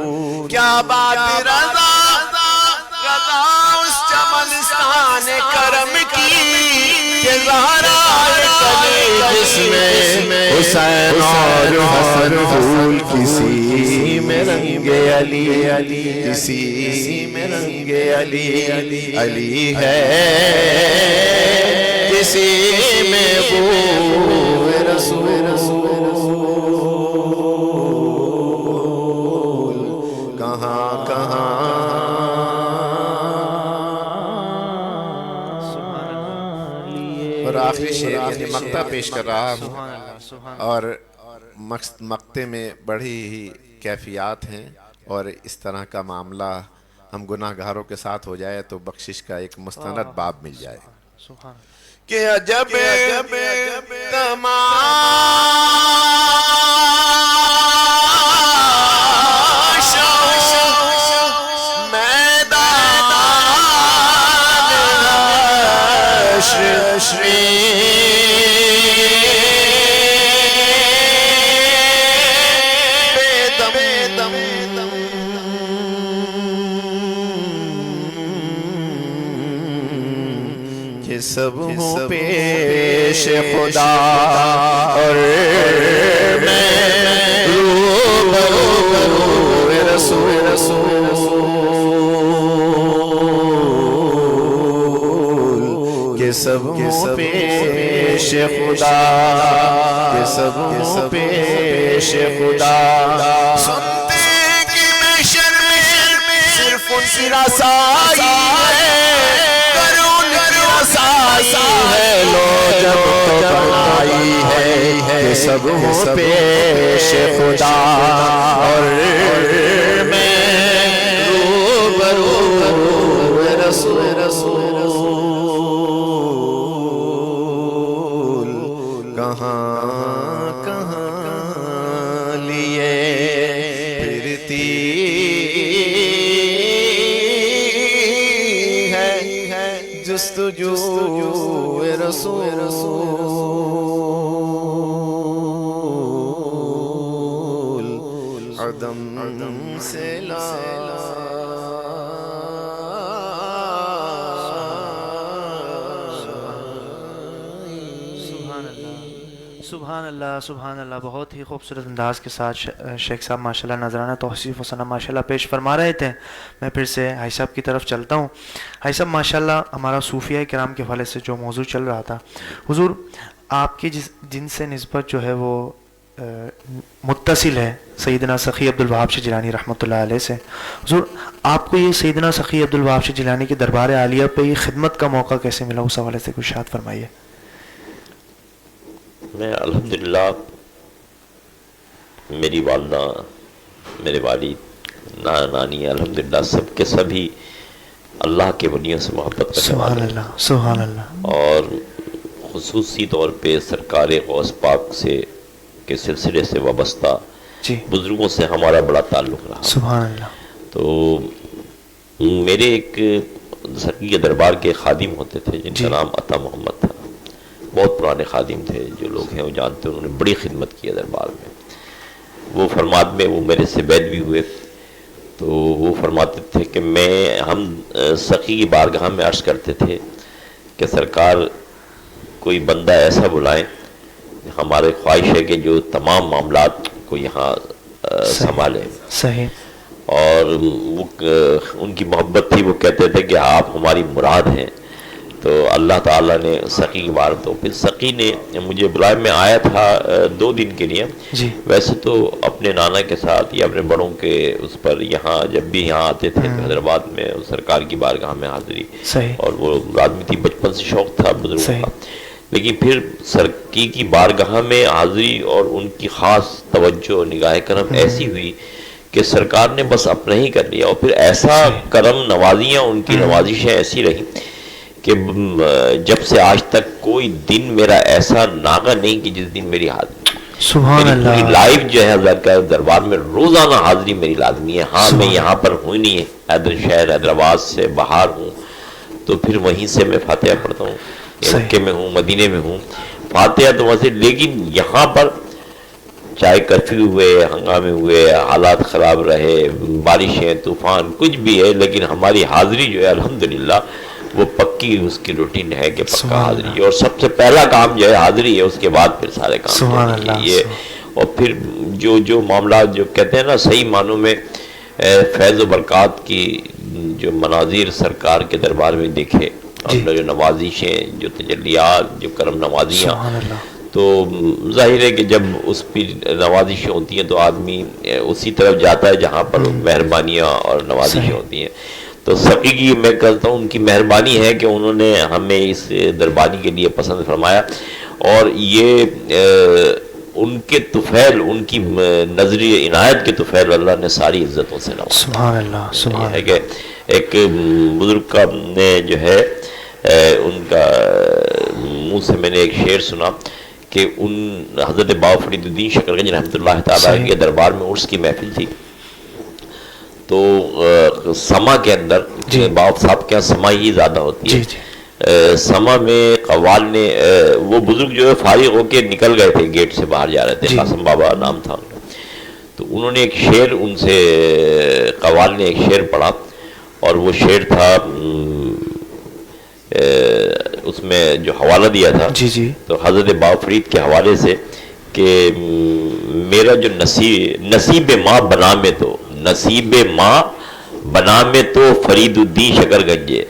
کیا بات رضا اس چمنستان کرم کی کہ زہرا کلی جس میں حسین اور حسن پھول کسی میں رنگ علی کسی میں رنگ علی علی ہے کسی میں بو رسول کہاں کہاں اور آخری شعر یعنی مقطع پیش کر رہا ہوں اور مقطع میں بڑی ہی کیفیات ہیں اور اس طرح کا معاملہ ہم گناہ گاروں کے ساتھ ہو جائے تو بخشش کا ایک مستند باب مل جائے کہ عجب کہ سب ہوں پیش خدا اور میں روبرو رسول کہ سب ہوں پیش خدا کہ سب ہوں پیش خدا سنتے کہ میں شرم صرف ان کی رسائی ہے ہے لو جب تو بنائی ہے کہ سب ہوں پیش خدا اور میں روبرو رسول کہاں کہاں لیے پھرتی جستجو رسول عدم سے لا سبحان اللہ, بہت ہی خوبصورت انداز کے ساتھ شیخ صاحب ماشاءاللہ نذرانہ توصیف و ثنا ماشاءاللہ پیش فرما رہے تھے. میں پھر سے حاجی صاحب کی طرف چلتا ہوں. حاجی صاحب ماشاءاللہ ہمارا صوفیہ کرام کے حوالے سے جو موضوع چل رہا تھا, حضور آپ کی جن سے نسبت جو ہے وہ متصل ہے سیدنا سخی عبدالوہاب شاہ جیلانی رحمۃ اللہ علیہ سے. حضور آپ کو یہ سیدنا سخی عبدالوہاب شاہ جیلانی کے دربار عالیہ پہ یہ خدمت کا موقع کیسے ملا, اس حوالے سے کچھ ارشاد فرمائیے. میں الحمدللہ میری والدہ, میرے والد, نانا نانی الحمدللہ سب کے سبھی اللہ کے ولیوں سے محبت کرنے والے ہیں. سبحان اللہ. اور خصوصی طور پہ سرکار غوث پاک سے کے سلسلے سے وابستہ جی بزرگوں سے ہمارا بڑا تعلق رہا. سبحان اللہ. تو میرے ایک سرکی کے دربار کے خادم ہوتے تھے جن کا نام عطا محمد تھا. بہت پرانے خادم تھے, جو لوگ ہیں وہ جانتے ہیں, انہوں نے بڑی خدمت کی ہے دربار میں. وہ فرمات میں وہ میرے سے بیعت بھی ہوئے, تو وہ فرماتے تھے کہ ہم سخی کی بارگاہ میں عرض کرتے تھے کہ سرکار کوئی بندہ ایسا بلائیں, ہمارے خواہش ہے کہ جو تمام معاملات کو یہاں سنبھالیں. صحیح. اور وہ ان کی محبت تھی, وہ کہتے تھے کہ آپ ہماری مراد ہیں. تو اللہ تعالیٰ نے سخی کی بار, تو پھر سخی نے مجھے بلایا. میں آیا تھا 2 دن کے لیے. ویسے تو اپنے نانا کے ساتھ یا اپنے بڑوں کے اس پر یہاں جب بھی یہاں آتے تھے حیدرآباد میں سرکار کی بارگاہ میں حاضری, اور وہ آدمی تھی, بچپن سے شوق تھا بزرگوں کا. لیکن پھر سرکی کی بارگاہ میں حاضری اور ان کی خاص توجہ نگاہ کرم ایسی ہوئی کہ سرکار نے بس اپنا ہی کر لیا. اور پھر ایسا کرم نوازیاں, ان کی نوازشیں ایسی رہیں کہ جب سے آج تک کوئی دن میرا ایسا ناغا نہیں کہ جس دن میری حاضری. سبحان اللہ. لائیو جو ہے حضرت کا دربار میں روزانہ حاضری میری لازمی ہے. ہاں میں یہاں پر ہوں نہیں ہے, شہر حیدرآباد سے باہر ہوں, تو پھر وہیں سے میں فاتحہ پڑھتا ہوں. مکے میں ہوں, مدینے میں ہوں, فاتحہ تو ویسے. لیکن یہاں پر چاہے کرفیو ہوئے, ہنگامے ہوئے, حالات خراب رہے, بارشیں, طوفان, کچھ بھی ہے, لیکن ہماری حاضری جو ہے الحمدللہ وہ پکی اس کی روٹین ہے کہ پکا حاضری. اور سب سے پہلا کام جو ہے حاضری ہے, اس کے بعد پھر سارے کام یہ. اور پھر جو معاملات جو کہتے ہیں نا صحیح معنوں میں فیض و برکات کی جو مناظر سرکار کے دربار میں دیکھے, اپنا جو نوازشیں, جو تجلیات, جو کرم نوازیاں, تو ظاہر ہے کہ جب اس پہ نوازشیں ہوتی ہیں تو آدمی اسی طرف جاتا ہے جہاں پر مہربانیاں اور نوازشیں ہوتی ہیں. تو سخی کی میں کہتا ہوں ان کی مہربانی ہے کہ انہوں نے ہمیں اس دربانی کے لیے پسند فرمایا. اور یہ ان کے طفیل, ان کی نظری عنایت کے طفیل اللہ نے ساری عزتوں سے نوازا. سبحان اللہ. سبحان ہے کہ ایک بزرگ کا نے جو ہے ان کا منہ سے میں نے ایک شعر سنا کہ ان حضرت بابا فرید الدین شکرگنج رحمۃ اللہ تعالیٰ کے دربار میں عرس کی محفل تھی. تو سما کے اندر بابا صاحب کے یہاں سما ہی زیادہ ہوتی ہے. سما میں قوال نے, وہ بزرگ جو ہے فارغ ہو کے نکل گئے تھے, گیٹ سے باہر جا رہے تھے, قاسم بابا نام تھا ان کا. تو انہوں نے ایک شعر ان سے, قوال نے ایک شعر پڑھا, اور وہ شعر تھا اس میں جو حوالہ دیا تھا تو حضرت بابا فرید کے حوالے سے کہ میرا جو نصیب ماں بنا میں تو, نصیب ماں بنا میں تو فرید الدین شکر گنجے,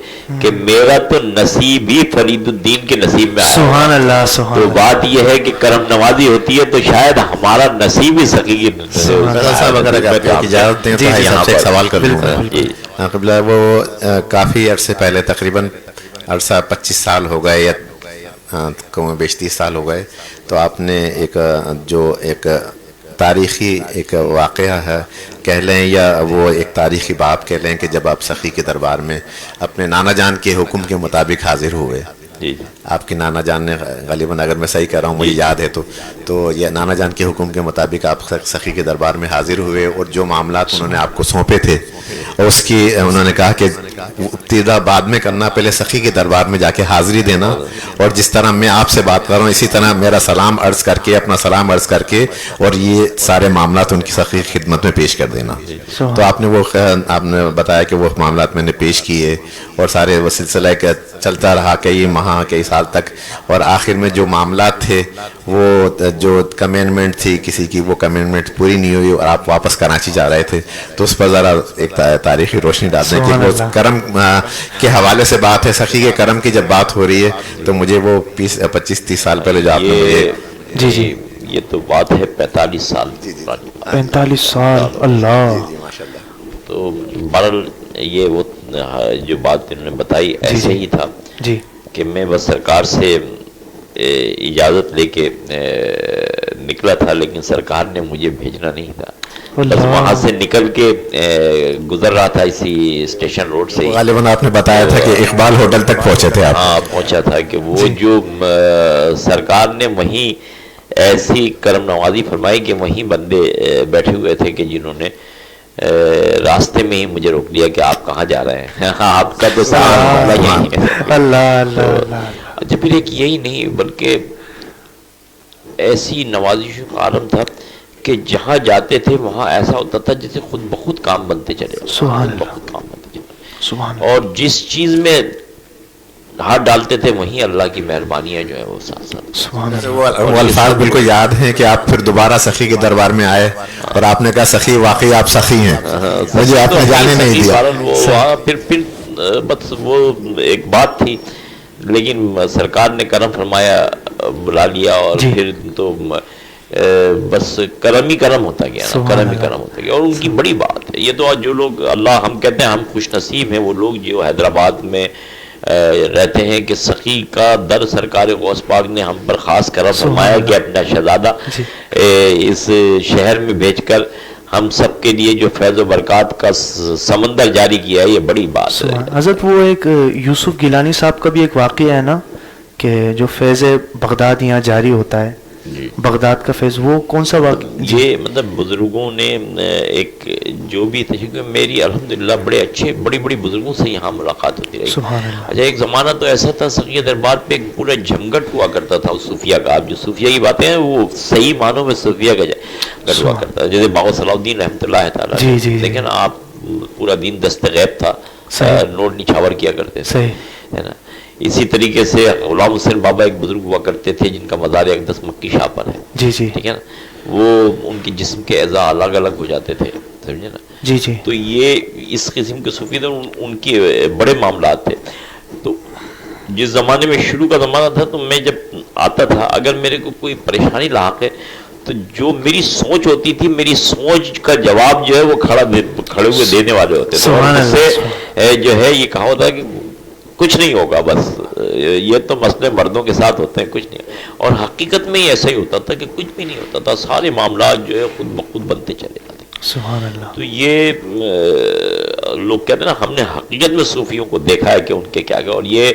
کہ میرا تو نصیب ہی فرید الدین کے نصیب میں آیا. سبحان اللہ. تو بات یہ ہے کہ کرم نوازی ہوتی ہے تو شاید ہمارا نصیب ہی سخی کی. صاحب اگر اجازت دیں تو آپ سے ایک سوال کر لوں گا. قبلہ وہ کافی عرصے پہلے, تقریباً عرصہ 25 سال ہو گئے یا کم بیش 30 سال ہو گئے, تو آپ نے ایک تاریخی ایک واقعہ ہے کہہ لیں, یا وہ ایک تاریخی باب کہہ لیں, کہ جب آپ سخی کے دربار میں اپنے نانا جان کے حکم کے مطابق حاضر ہوئے. آپ کے نانا جان نے غالباً, اگر میں صحیح کہہ رہا ہوں, مجھے یاد ہے تو یہ نانا جان کے حکم کے مطابق آپ سخی کے دربار میں حاضر ہوئے, اور جو معاملات انہوں نے آپ کو سونپے تھے اور اس کی انہوں نے کہا کہ ابتدا بعد میں کرنا, پہلے سخی کے دربار میں جا کے حاضری دینا, اور جس طرح میں آپ سے بات کر رہا ہوں اسی طرح میرا سلام عرض کر کے, اپنا سلام عرض کر کے, اور یہ سارے معاملات ان کی سخی خدمت میں پیش کر دینا. تو آپ نے بتایا کہ وہ معاملات میں نے پیش کیے, اور سارے وہ سلسلہ چلتا رہا. کئی ماہ وہاں کئی سال تک، اور آخر میں جو معاملات تھے وہ جو کمٹمنٹ تھی کسی کی، وہ کمٹمنٹ پوری نہیں ہوئی اور آپ واپس کراچی جا رہے تھے، تو اس پر ذرا ایک تاریخی روشنی ڈال دیں کہ وہ کرم کے حوالے سے بات ہے، سخی کے کرم کی جب بات ہو رہی ہے تو مجھے وہ 25-30 سال پہلے جو آپ نے مجھے جی یہ تو بات ہے 45 سال 45 سال، اللہ تو بہرحال یہ وہ جو بات انہوں نے بتائی ایسے ہی تھا جی کہ میں بس سرکار سے اجازت لے کے نکلا تھا، لیکن سرکار نے مجھے بھیجنا نہیں تھا، بس وہاں سے نکل کے گزر رہا تھا اسی اسٹیشن روڈ سے، غالباً آپ نے بتایا تھا کہ اقبال ہوٹل تک پہنچے تھے آپ؟ ہاں پہنچا تھا کہ وہ جو سرکار نے وہیں ایسی کرم نوازی فرمائی کہ وہیں بندے بیٹھے ہوئے تھے کہ جنہوں نے راستے میں ہی مجھے روک دیا کہ آپ کہاں جا رہے ہیں، آپ کا تو سارا یہی ہے۔ اللہ اچھا پھر ایک یہی نہیں بلکہ ایسی نوازشوں کا عالم تھا کہ جہاں جاتے تھے وہاں ایسا ہوتا تھا جیسے خود بخود کام بنتے چلے، سبحان بخود کام بنتے چلے، سبحان اور جس چیز میں ہاتھ ڈالتے تھے وہیں اللہ کی مہربانیاں جو ہے وہ ساتھ ساتھ۔ سبحان وہ الفاظ بالکل یاد ہیں کہ آپ پھر دوبارہ سخی کے دربار میں آئے اور آپ نے کہا سخی واقعی آپ سخی ہیں، مجھے آپ نے جانے نہیں دیا۔ پھر بس وہ ایک بات تھی، لیکن سرکار نے کرم فرمایا، بلا لیا، اور پھر تو بس کرم ہی کرم ہوتا گیا نا، کرم ہی کرم ہوتا گیا، اور ان کی بڑی بات ہے یہ تو۔ جو لوگ اللہ، ہم کہتے ہیں ہم خوش نصیب ہیں وہ لوگ جو حیدرآباد میں رہتے ہیں کہ سخی کا در سرکار غوث پاک نے ہم پر خاص کرم فرمایا کہ اپنا شہزادہ اس شہر میں بھیج کر ہم سب کے لیے جو فیض و برکات کا سمندر جاری کیا ہے، یہ بڑی بات ہے۔ حضرت وہ ایک یوسف گیلانی صاحب کا بھی ایک واقعہ ہے نا کہ جو فیض بغداد یہاں جاری ہوتا ہے، بغداد کا فیض، وہ کون سا واقعہ؟ یہ مطلب بزرگوں نے ایک جو بھی تشکیل، میری الحمدللہ بڑے اچھے بڑی بڑی بزرگوں سے یہاں ملاقات ہوتی رہی۔ سبحان اللہ۔ اچھا ایک زمانہ تو ایسا تھا سخی دربار پہ ایک پورا جھمگٹ ہوا کرتا تھا صوفیہ کا، آپ جو صوفیہ کی باتیں ہیں وہ صحیح معنوں میں صوفیہ کا جھمگٹ ہوا کرتا تھا، جیسے باغ صلاح الدین رحمۃ اللہ تعالیٰ، لیکن آپ پورا دین دست غیب تھا، نوٹ نچھاور کیا کرتے تھے، ہے نا۔ اسی طریقے سے غلام حسین بابا ایک بزرگ ہوا کرتے تھے جن کا مزار اقدس مکی شاہ پر ہے، ٹھیک ہے نا، وہ ان کے جسم کے اعضاء الگ الگ ہو جاتے تھے، سمجھے نا۔ تو یہ اس قسم کے صوفی تھے، ان کے بڑے معاملات تھے۔ تو جس زمانے میں شروع کا زمانہ تھا تو میں جب آتا تھا، اگر میرے کو کوئی پریشانی لاحق ہے تو جو میری سوچ ہوتی تھی، میری سوچ کا جواب جو ہے وہ کھڑے ہوئے دینے والے ہوتے تھے، اور اس سے جو ہے یہ کہا ہوتا ہے کہ کچھ نہیں ہوگا، بس یہ تو مسئلے مردوں کے ساتھ ہوتے ہیں، کچھ نہیں، اور حقیقت میں ایسا ہی ہوتا تھا کہ کچھ بھی نہیں ہوتا تھا، سارے معاملات جو ہے خود بخود بنتے چلے جاتے۔ سبحان اللہ۔ تو یہ لوگ کہتے ہیں نا، ہم نے حقیقت میں صوفیوں کو دیکھا ہے کہ ان کے کیا کیا، اور یہ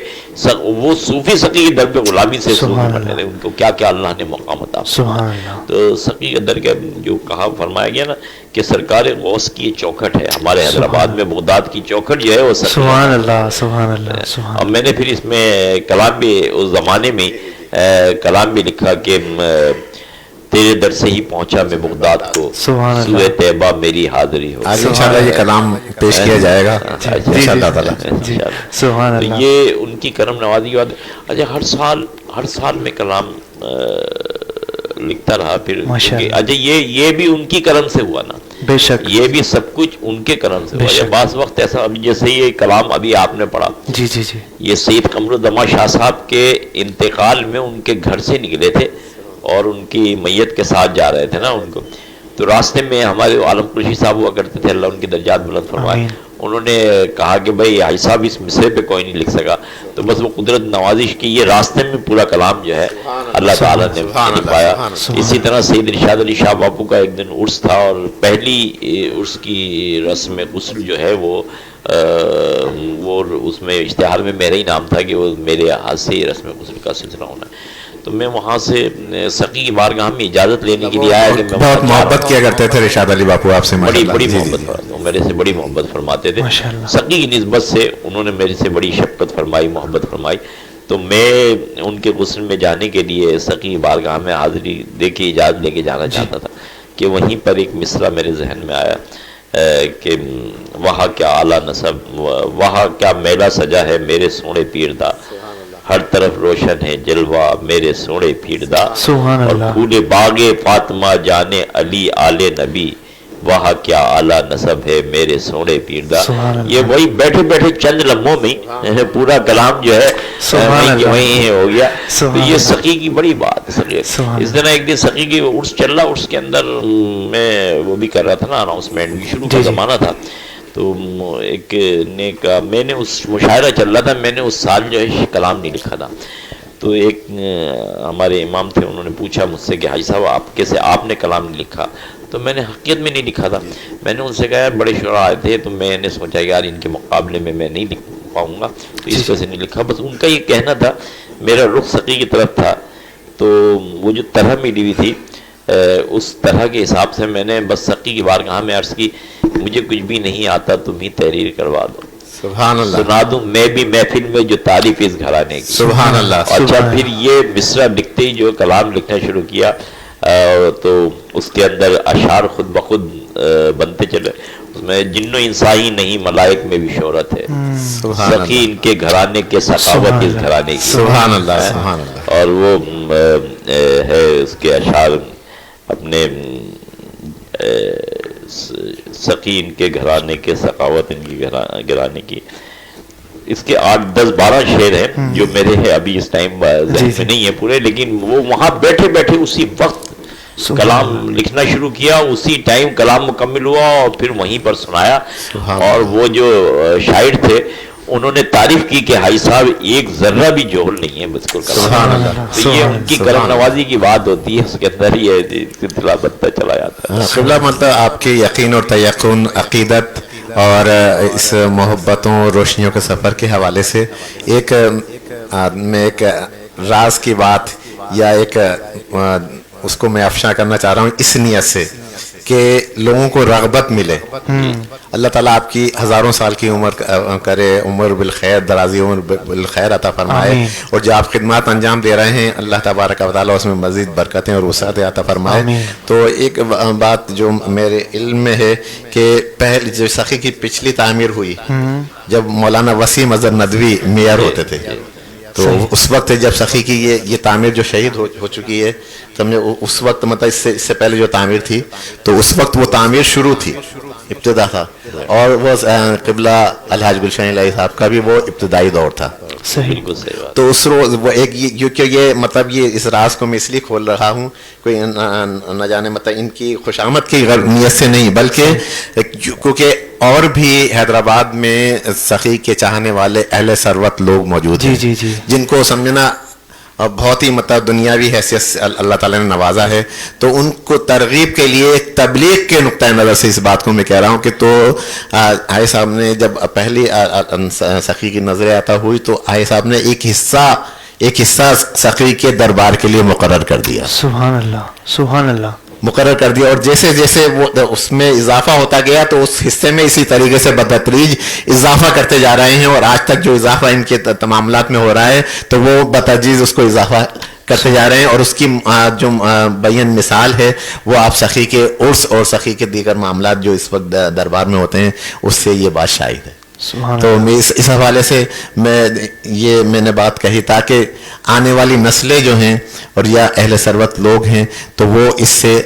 وہ صوفی سقی کے در پہ غلامی سے صوفی بنے تھے، ان کو کیا کیا اللہ نے مقام عطا فرمایا۔ تو سقی کے در کے جو کہا فرمایا گیا نا کہ سرکار غوث کی چوکھٹ ہے، ہمارے حیدرآباد میں بغداد کی چوکھٹ جو ہے وہ سقی۔ سبحان اللہ، سبحان اللہ۔ اور میں نے پھر اس میں کلام بھی اس زمانے میں کلام بھی لکھا کہ تیرے در سے ہی پہنچا میں بغداد کو، سوئے طیبہ میری حاضری ہو۔ آج انشاءاللہ یہ کلام پیش کیا جائے گا انشاءاللہ تعالیٰ۔ تو یہ ان کی کرم نوازی کی بات ہے۔ اچھا ہر سال میں کلام لکھتا رہا پھر، اچھا یہ بھی ان کی کرم سے ہوا نا، بے شک یہ بھی سب کچھ ان کے کرم سے ہوا۔ بعض وقت ایسا، ابھی جیسے یہ کلام ابھی آپ نے پڑھا، یہ سید قمر الزمان شاہ صاحب کے انتقال میں ان کے گھر سے نکلے تھے اور ان کی میت کے ساتھ جا رہے تھے نا ان کو، تو راستے میں ہمارے عالم قریشی صاحب ہوا کرتے تھے، اللہ ان کی درجات بلند فرمائے، انہوں نے کہا کہ بھائی حاجی صاحب اس مصرے پہ کوئی نہیں لکھ سکا، تو بس وہ قدرت نوازش کی، یہ راستے میں پورا کلام جو ہے اللہ تعالیٰ نے لکھوایا۔ اسی طرح سید ارشاد علی شاہ باپو کا ایک دن عرس تھا، اور پہلی عرس کی رسم غسل جو ہے وہ اس میں اشتہار میں میرا ہی نام تھا کہ وہ میرے ہاتھ سے رسم غسل کا سلسلہ ہونا ہے۔ تو میں وہاں سے سقی کی بارگاہ میں اجازت لینے کے لیے آیا کہ میں بہت محبت کیا کرتے تھے ارشاد علی باپو آپ سے، بڑی محبت، میرے سے بڑی محبت فرماتے تھے، سقی کی نسبت سے انہوں نے میرے سے بڑی شفقت فرمائی، محبت فرمائی۔ تو میں ان کے غسل میں جانے کے لیے سقی کی بارگاہ میں حاضری دے کے اجازت لے کے جانا چاہتا تھا کہ وہیں پر ایک مصرع میرے ذہن میں آیا کہ وہاں کیا اعلیٰ نسب، وہاں کیا میلہ سجا ہے میرے سونے پیر دا، ہر طرف روشن ہے جلوہ میرے سونے پیڑدا، سبحان اور اللہ، پھولے باغے فاطمہ جانے علی آل نبی، وہاں کیا اعلیٰ نسب ہے میرے سونے پیڑدا۔ سبحان اللہ، یہ وہی بیٹھے بیٹھے چند لمحوں میں پورا کلام جو ہے سبحان اللہ، وہیں ہو گیا۔ تو سبحان یہ سخی کی بڑی بات ہے۔ سبحان اس دن ایک دن سخی کی عرس چل رہا، عرس کے اندر میں وہ بھی کر رہا تھا نا اناؤنسمنٹ، شروع کا زمانہ تھا، تو ایک نے کہا، میں نے اس مشاعرہ چل رہا تھا، میں نے اس سال جو ہے کلام نہیں لکھا تھا، تو ایک ہمارے امام تھے، انہوں نے پوچھا مجھ سے کہ حاجی صاحب آپ کیسے آپ نے کلام نہیں لکھا؟ تو میں نے حقیقت میں نہیں لکھا تھا۔ میں نے ان سے کہا بڑے شعراء آئے تھے، تو میں نے سوچا یار ان کے مقابلے میں نہیں لکھ پاؤں گا، تو اس وجہ سے نہیں لکھا۔ بس ان کا یہ کہنا تھا، میرا رخ سقی کی طرف تھا، تو وہ جو طرح ملی ہوئی تھی اس طرح کے حساب سے میں نے بس سقی کی بارگاہ میں عرض کی، مجھے کچھ بھی نہیں آتا، تم ہی تحریر کروا دو، سبحان اللہ، سنا دوں میں بھی محفل میں جو تعریف اس گھرانے کی۔ سبحان اللہ۔ اچھا پھر یہ مصرع لکھتے ہی جو کلام لکھنا شروع کیا، تو اس کے اندر اشعار خود بخود بنتے چلے، اس میں جن و انسانی نہیں ملائک میں بھی شہرت ہے، سخی ان کے گھرانے کے سخاوت اس گھرانے کی، سبحان اللہ، سبحان اللہ۔ اور وہ ہے اس کے اشعار اپنے سخی ان کے گھرانے کے سخاوت ان کی گھرانے کی، اس کے 8 10 12 شعر ہیں جو میرے ہیں ابھی اس ٹائم ذہن میں نہیں ہے پورے، لیکن وہ وہاں بیٹھے بیٹھے اسی وقت کلام لکھنا شروع کیا، اسی ٹائم کلام مکمل ہوا اور پھر وہیں پر سنایا۔ اور وہ جو شاعر تھے انہوں نے تعریف کی کہ حاجی صاحب ایک ذرہ بھی جوہل نہیں ہے مذکور کلام، تو یہ ان کی کرم نوازی کی بات ہوتی ہے، اس کے اندر یہ سلسلہ بنتا چلا جاتا ہے۔ قبلہ مطلب آپ کے یقین اور تیقن، عقیدت اور اس محبتوں روشنیوں کے سفر کے حوالے سے میں ایک راز کی بات یا ایک اس کو میں افشاں کرنا چاہ رہا ہوں اس نیت سے کہ لوگوں کو رغبت ملے۔ اللہ تعالیٰ آپ کی ہزاروں سال کی عمر کرے، عمر بالخیر، درازی عمر بالخیر عطا فرمائے، اور جو آپ خدمات انجام دے رہے ہیں اللہ تبارک و تعالیٰ اس میں مزید برکتیں اور وسعت عطا فرمائے۔ تو ایک بات جو میرے علم میں ہے کہ پہلے جو سخی کی پچھلی تعمیر ہوئی جب مولانا وسیم اظہر ندوی میئر ہوتے تھے، تو اس وقت جب سخی کی یہ تعمیر جو شہید ہو چکی ہے، سمجھے اس وقت مطلب اس سے پہلے جو تعمیر تھی تو اس وقت وہ تعمیر شروع تھی، ابتدا تھا، اور وہ قبلہ الحاج گلشن الہی صاحب کا بھی وہ ابتدائی دور تھا۔ بالکل صحیح بات۔ تو اس روز وہ ایک یہ مطلب یہ اس راز کو میں اس لیے کھول رہا ہوں، کوئی نہ جانے مطلب ان کی خوشامد کی نیت سے نہیں، بلکہ کیونکہ اور بھی حیدرآباد میں سخی کے چاہنے والے اہل ثروت لوگ موجود ہیں جن کو سمجھنا بہت ہی مطلب دنیاوی حیثیت سے اللہ تعالیٰ نے نوازا ہے، تو ان کو ترغیب کے لیے تبلیغ کے نقطۂ نظر سے اس بات کو میں کہہ رہا ہوں کہ تو آئی صاحب نے جب پہلی سخی کی نظر عطا ہوئی تو آئی صاحب نے ایک حصہ سخی کے دربار کے لیے مقرر کر دیا۔ سبحان اللہ، سبحان اللہ، مقرر کر دیا، اور جیسے جیسے وہ اس میں اضافہ ہوتا گیا تو اس حصے میں اسی طریقے سے بتدریج اضافہ کرتے جا رہے ہیں، اور آج تک جو اضافہ ان کے معاملات میں ہو رہا ہے تو وہ بتدریج اس کو اضافہ کرتے جا رہے ہیں، اور اس کی جو بیان مثال ہے وہ آپ سخی کے عرس اور سخی کے دیگر معاملات جو اس وقت دربار میں ہوتے ہیں اس سے یہ بات شاہد ہے۔ تو میں اس حوالے سے میں نے بات کہی تاکہ آنے والی نسلیں جو ہیں اور یا اہل ثروت لوگ ہیں تو وہ اس سے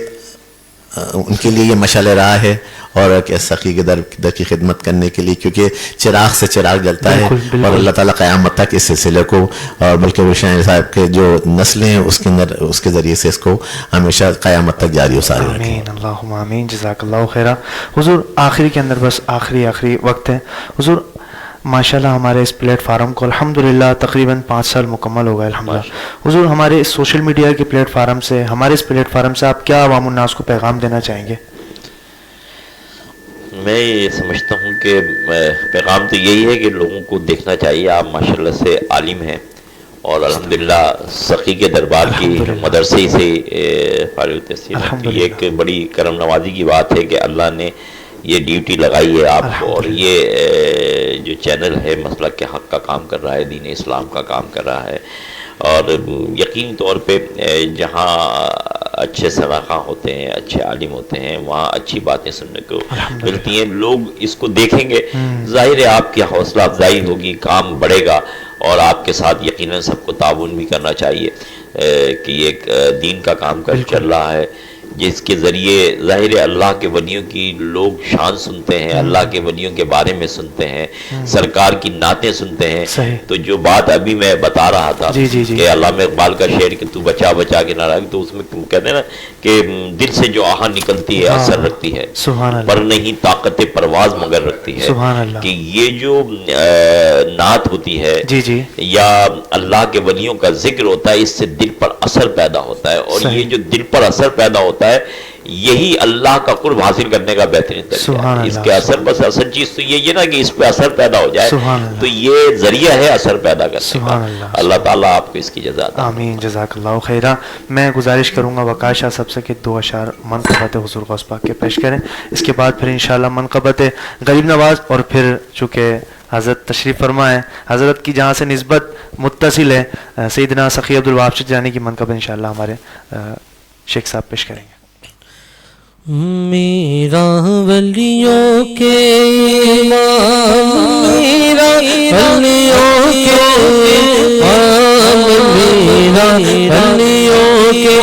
ان کے لیے یہ مشعل راہ ہے، اور کہ سخی کے در کی خدمت کرنے کے لیے، کیونکہ چراغ سے چراغ جلتا ہے، اور اللہ تعالیٰ قیامت تک اس سلسلے کو اور بلکہ روشن صاحب کے جو نسلیں ہیں اس کے اندر اس کے ذریعے سے اس کو ہمیشہ قیامت تک جاری و ساری رکھیں۔ آمین، اللہم آمین، جزاک اللہ خیرہ۔ حضور آخری کے اندر بس آخری وقت ہے حضور، ماشاءاللہ ہمارے اس پلیٹ فارم کو الحمدللہ تقریباً 5 سال مکمل ہو گئے الحمدللہ۔ حضور ہمارے اس سوشل میڈیا کے پلیٹ فارم سے، ہمارے اس پلیٹ فارم سے آپ کیا عوام الناس کو پیغام دینا چاہیں گے؟ میں یہ سمجھتا ہوں کہ پیغام تو یہی ہے کہ لوگوں کو دیکھنا چاہیے، آپ ماشاءاللہ سے عالم ہیں، اور الحمدللہ سخی کے دربار کی مدرسے سے فارغ التحصیل، یہ ایک بڑی کرم نوازی کی بات ہے کہ اللہ نے یہ ڈیوٹی لگائی ہے آپ کو، اور یہ جو چینل ہے مسلک کے حق کا کام کر رہا ہے، دین اسلام کا کام کر رہا ہے، اور یقینی طور پہ جہاں اچھے سراخاں ہوتے ہیں، اچھے عالم ہوتے ہیں، وہاں اچھی باتیں سننے کو ملتی ہیں. لوگ اس کو دیکھیں گے، ظاہر ہے آپ کی حوصلہ افزائی ہوگی، کام بڑھے گا، اور آپ کے ساتھ یقیناً سب کو تعاون بھی کرنا چاہیے کہ ایک دین کا کام چل رہا ہے جس کے ذریعے ظاہر اللہ کے ولیوں کی لوگ شان سنتے ہیں، اللہ کے ولیوں کے بارے میں سنتے ہیں، سرکار کی نعتیں سنتے ہیں. تو جو بات ابھی میں بتا رہا تھا کہ علامہ اقبال کا شعر کہ تو بچا بچا کے نہ رہا، تو اس میں کہتے ہیں نا کہ دل سے جو آہاں نکلتی ہے اثر رکھتی ہے، پر نہیں طاقت پرواز مگر رکھتی ہے. کہ یہ جو نعت ہوتی ہے یا اللہ کے ولیوں کا ذکر ہوتا ہے، اس سے دل پر اثر پیدا ہوتا ہے، اور یہ جو دل پر اثر پیدا ہوتا ہے یہی اللہ کا قرب حاصل کرنے کا بہترین طریقہ ہے. اس کے اثر بس اصل چیز تو یہ نا کہ اس پہ اثر پیدا ہو جائے، تو یہ ذریعہ ہے اثر پیدا کرنے کا. اللہ تعالیٰ آپ کو اس کی جزا عطا. آمین. جزاک اللہ خیرہ. میں گزارش کروں گا وقار شاہ صاحب سے کہ 2 اشعار منقبت حضور غوث پاک کے پیش کریں، اس کے بعد پھر انشاءاللہ منقبت غریب نواز، اور پھر چونکہ حضرت تشریف فرما ہے، حضرت کی جہاں سے نسبت متصل ہے، سیدنا سخی عبدالوہاب جانی کی منقبت انشاءاللہ ہمارے شیخ صاحب پیش کریں گے. میرا ولیوں کے امام، میرا ولیوں کے امام، میرا ولیوں کے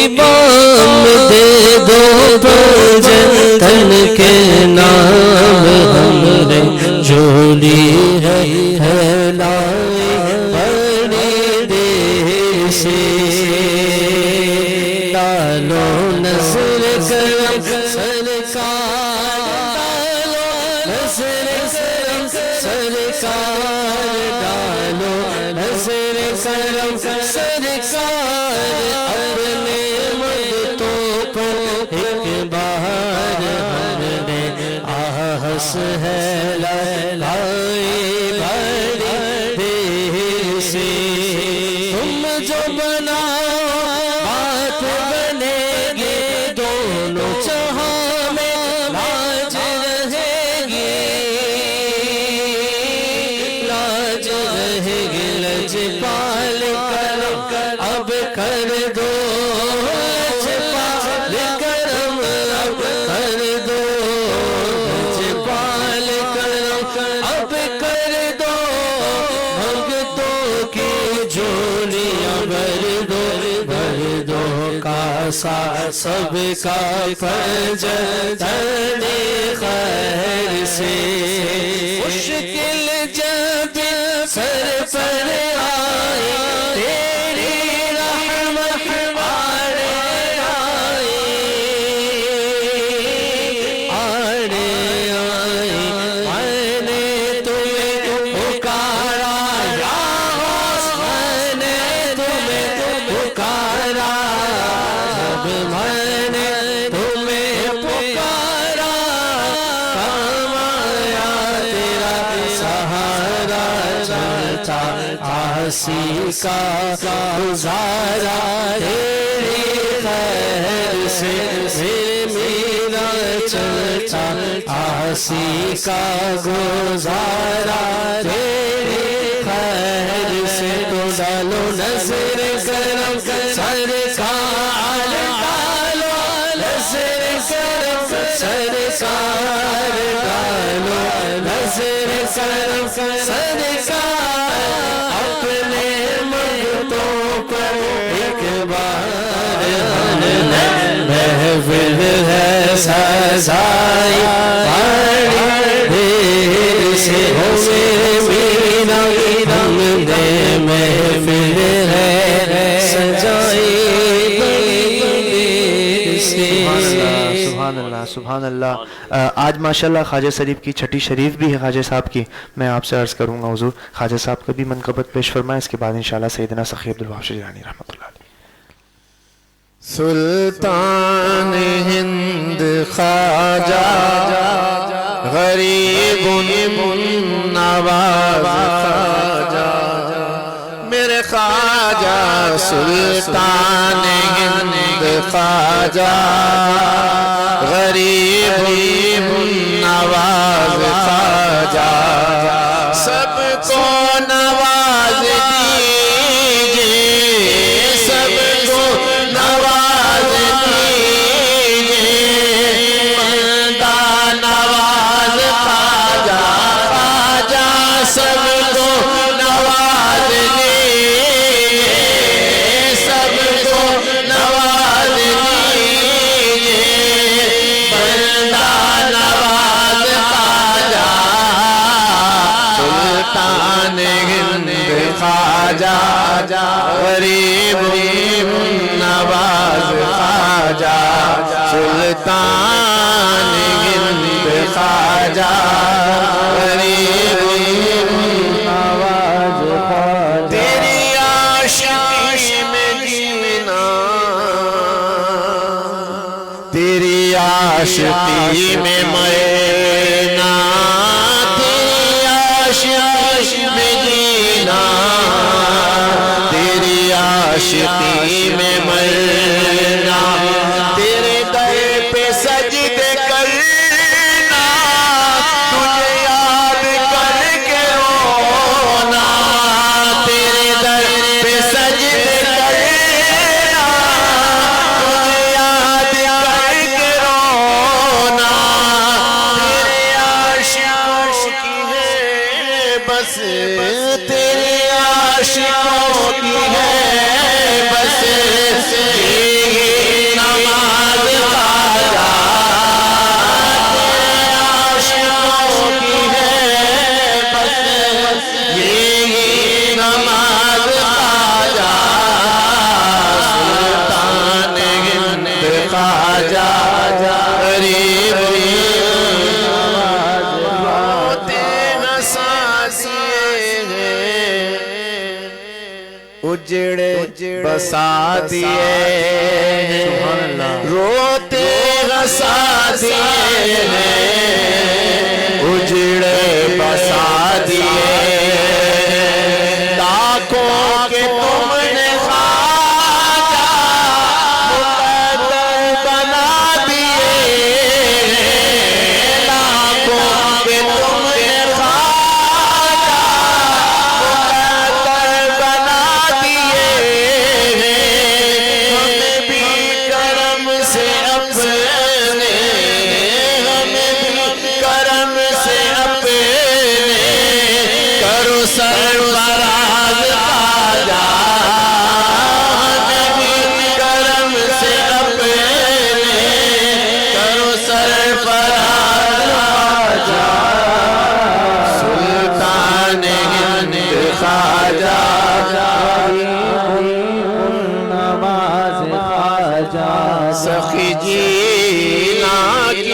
امام، دے دو پرجن تن کے نام، ہمارے جولی ہے لائے بڑی دیر سے، ڈالو نظر کرم سرکار، ڈالو نظر کرم سرکار، ڈالو نظر کرم سرکار، اپنے مدتوں پر ایک بار ہر نے آہس ہے لائے بڑی دیر سے. تم جو بناؤ بات بنے گی، دونوں جہاں میں لاج رہے گی، لاج رہے گی. لجپال کرم اب کر دو، لجپال کرم اب کر دو، لجپال کرم اب کر دو، بھگتوں کی جھولیاں بھر دو، بھر دو کاسا سب کا فرج ترنے خیر سے. مشکل جب سر پر آئے، تیری رحمت آڑے آئے، آڑے آئے، میں نے تمہیں پکارا یا غوث، میں نے تمہیں پکارا، جب میں نے تمہیں پکارا، کام آیا تیرا سہارا، چلتا آسی کا گزارا، تیری خیر سے میرا چلتا آسی کا گزارا، تیری خیر سے. تو ڈالو نظر کرم سرکار، ڈالو نظر کرم سرکار، ڈالو نظر کرم سرکار، اپنے مدتوں پر ایک بار محفل ہے سجائی بڑی دیر سے، میرا ہم نے محفل ہے سجائی بڑی دیر سے. سبحان اللہ سبحان اللہ. آج ماشاءاللہ خواجہ شریف کی چھٹی شریف بھی ہے خواجہ صاحب کی. میں آپ سے عرض کروں گا حضور خواجہ صاحب کا بھی منقبت پیش فرمائیں، اس کے بعد انشاءاللہ سیدنا سخی عبدالوہاب جانی رحمۃ اللہ علیہ. سلطان ہند خواجہ غریب نواز خواجہ، میرے خواجہ سلطان ہند خواجہ غریب نواز خواجہ، سب کو نواز دی خواجہ غریب نواز خواجہ سلطان ہند خواجہ غریب نواز خواجہ تیری عاشقی میں جینا تیری عاشقی میں مرنا تیری عاشقی میں جینا تیری عاشقی میں مرنا تیرے در پہ سجدے کرنا تجھے یاد کر کے رونا تیرے در پہ سجدے کرنا تجھے یاد کر کے رونا تیرے عاشقوں کی ہے بس تیرے عاشقوں کی ہے بس یہی نماز خواجہ تیرے عاشقوں کی ہے بس یہی نماز خواجہ سلطان ہند خواجہ غریب روتے نساسیے ہیں اجڑے بسا دیے ہیں روتے ہسا دیے ہیں اجڑے بسا دیے لاکھوں کے تم نے خواجہ مقدر بنا دیے لاکھوں کے تم نے خواجہ مقدر بنا دیے ہمیں بھی کرم سے اپنے ہمیں بھی کرم سے اپنے کرو سرفراز خواجہ ہمیں بھی کرم سے اپنے کرو سرفراز خواجہ سلطان ہند خواجہ نواز خواجہ سخی جینا کی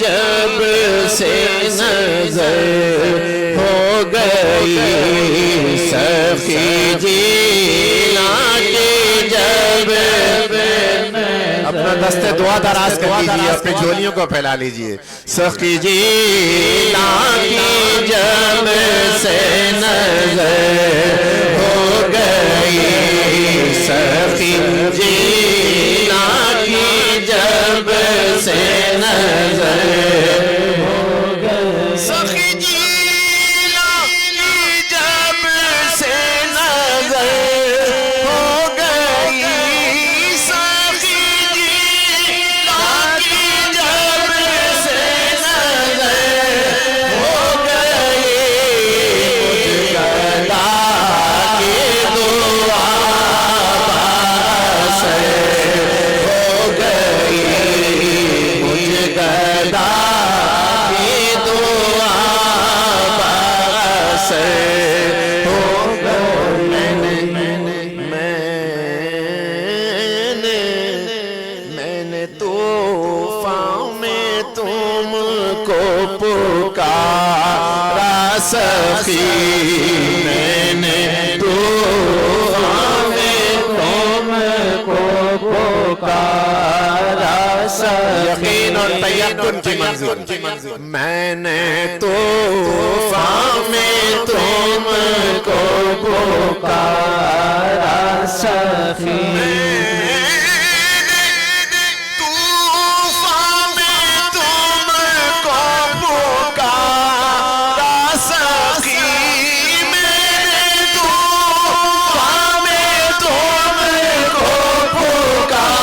جب سے نظر ہو گئی سخی جینا کی جب اپنا دست دعا دراز کر لیجئے اپنے جھولیوں کو پھیلا لیجئے سخی جینا کی جب سے نظر ہو گئی سخی جینا کی جب سے نظر ہو گئی سخی جینا کی جب سے نظر ہو گئی سخی جینا کی جب سے نظر ہو گئی مجھ گدا کی دعا باثر ہو گئی مجھ گدا کی دعا باثر ہو گئی میں نے طوفان میں تم کو پکارا سخی میں نے طوفان میں تم کو پکارا سخی یقین اور تیقن کی منزل میں نے طوفان میں تم کو پکارا سخی طوفان میں تم کو پکارا سخی میں نے طوفان میں تم کو پکارا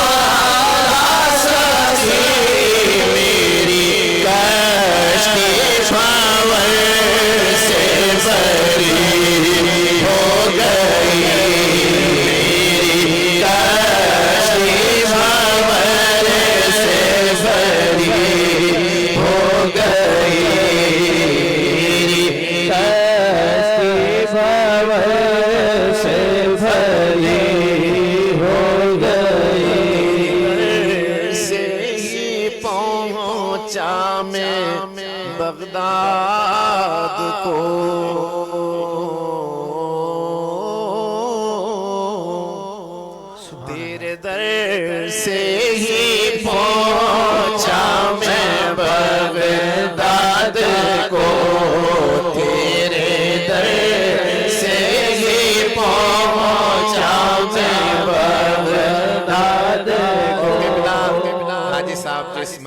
سخی میری کشتی بھاور سے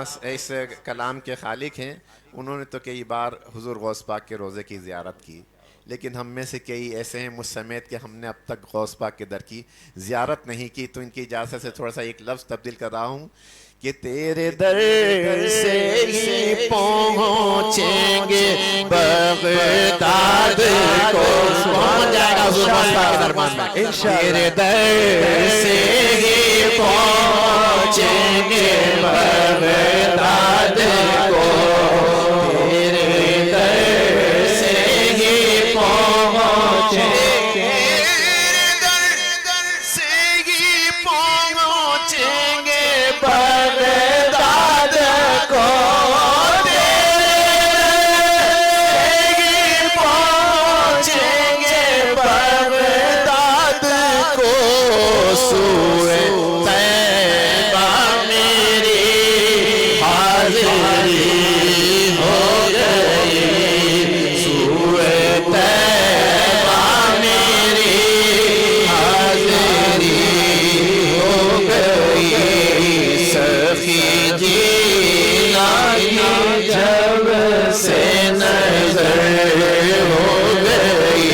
اس کلام کے خالق ہیں، انہوں نے تو کئی بار حضور غوث پاک کے روضے کی زیارت کی، لیکن ہم میں سے کئی ایسے ہیں مجھ سمیت کہ ہم نے اب تک غوث پاک کے در کی زیارت نہیں کی. تو ان کی اجازت سے تھوڑا سا ایک لفظ تبدیل کر رہا ہوں کہ تیرے در سے ہی پہنچیں گے بغداد کو. پہنچ جائے گا حضور غوث پاک کے دربار میں. تیرے در سے ہی پہنچیں گے بغداد کو. تیرے در سے ہی پہنچیں گے، تیرے در سے ہی پہنچیں گے بغداد کو. پہنچیں گے بغداد کو. سوئے طیبہ میری حاضری ہو گئی. سوئے طیبہ میری حاضری ہو گئی. سخی جینا کی جب سے نظر ہو گئی.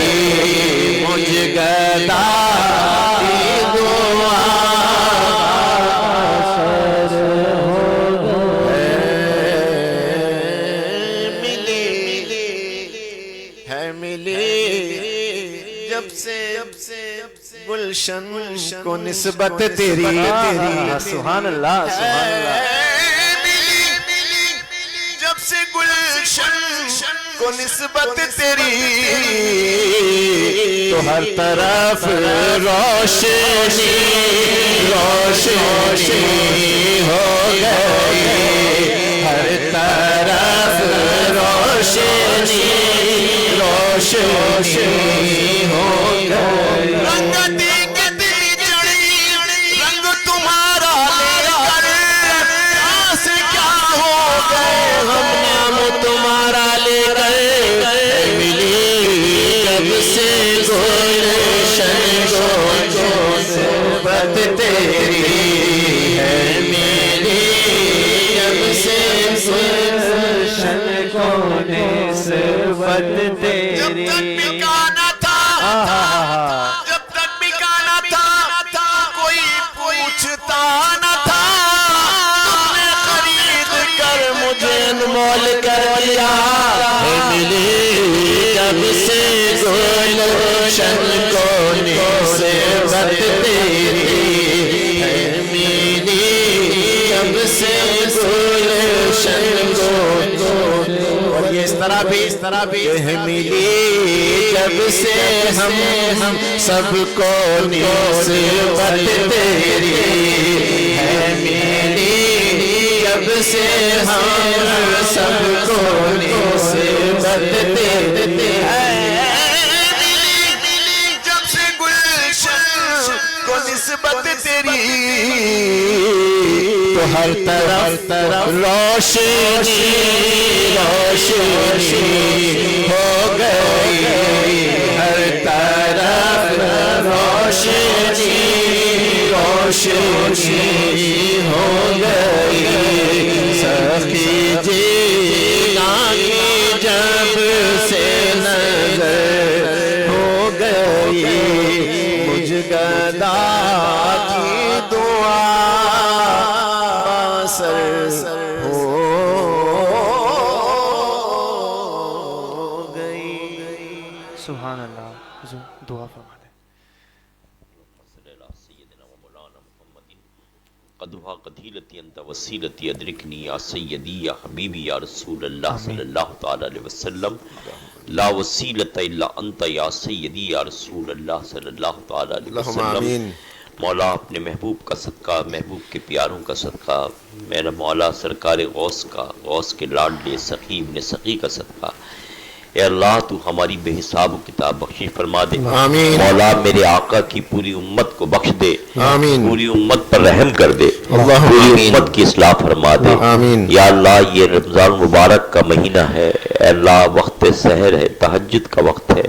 مجھ گدا کی دعا ملی جب سے گلشن کو نسبت تیری. سبحان اللہ سبحان اللہ. ملی جب سے گلشن کو نسبت تیری. تو ہر طرف روشنی روشنی ہو گئی. ہر طرف روشنی روشنی ہو گئی. رنگ دیکھتی چڑی رنگ تمہارا لے کر آس کیا ہو گئے. ہم نام تمہارا لے کر ملی جب سے گلشن کو نسبت تیری ہے. ملی جب سے گلشن کو نسبت تیری. جب تک بکانا تھا، جب تک بکانا تھا کوئی پوچھتا نہ تھا. تم نے خرید کر مجھے انمول کر دیا. ملی جب سے گلشن کو نسبت تیری ہے. ملی جب سے گلشن کو. اور یہ اس طرح بھی ملی جب سے ہم سب کو نسبت تیری ہے. ملی جب سے ہم سب کو نسبت تیری ہے. ملی جب سے گلشن کو نسبت تیری. تو ہر طرف روشنی روشنی ہو گئی. ہر طرف روشنی روشنی ہو گئی. سخی جینا کی جب سے نظر ہو گئی. مجھ گدا کی دعا سر ہو گئی. سبحان اللہ. حضور دعا فرما دیں. قدوہ قدیلتی انت وسیلتی ادرکنی یا سیدی یا حبیبی یا رسول اللہ صلی اللہ تعالی علیہ وسلم. لا وسیلت الا انت یا سیدی یا رسول اللہ صلی اللہ تعالی علیہ وسلم. مولا اپنے محبوب کا صدقہ، محبوب کے پیاروں کا صدقہ، میرا مولا سرکار غوث کا، غوث کے لاڈلے سخی ابن سخی کا صدقہ، اے اللہ تو ہماری بے حساب کتاب بخشش فرما دے. آمین. مولا میرے آقا کی پوری امت کو بخش دے. آمین. پوری امت پر رحم کر دے. اللہ پوری امت کی اصلاح فرما دے. آمین. یا اللہ یہ رمضان مبارک کا مہینہ ہے، اے اللہ وقت سحر ہے، تہجد کا وقت ہے.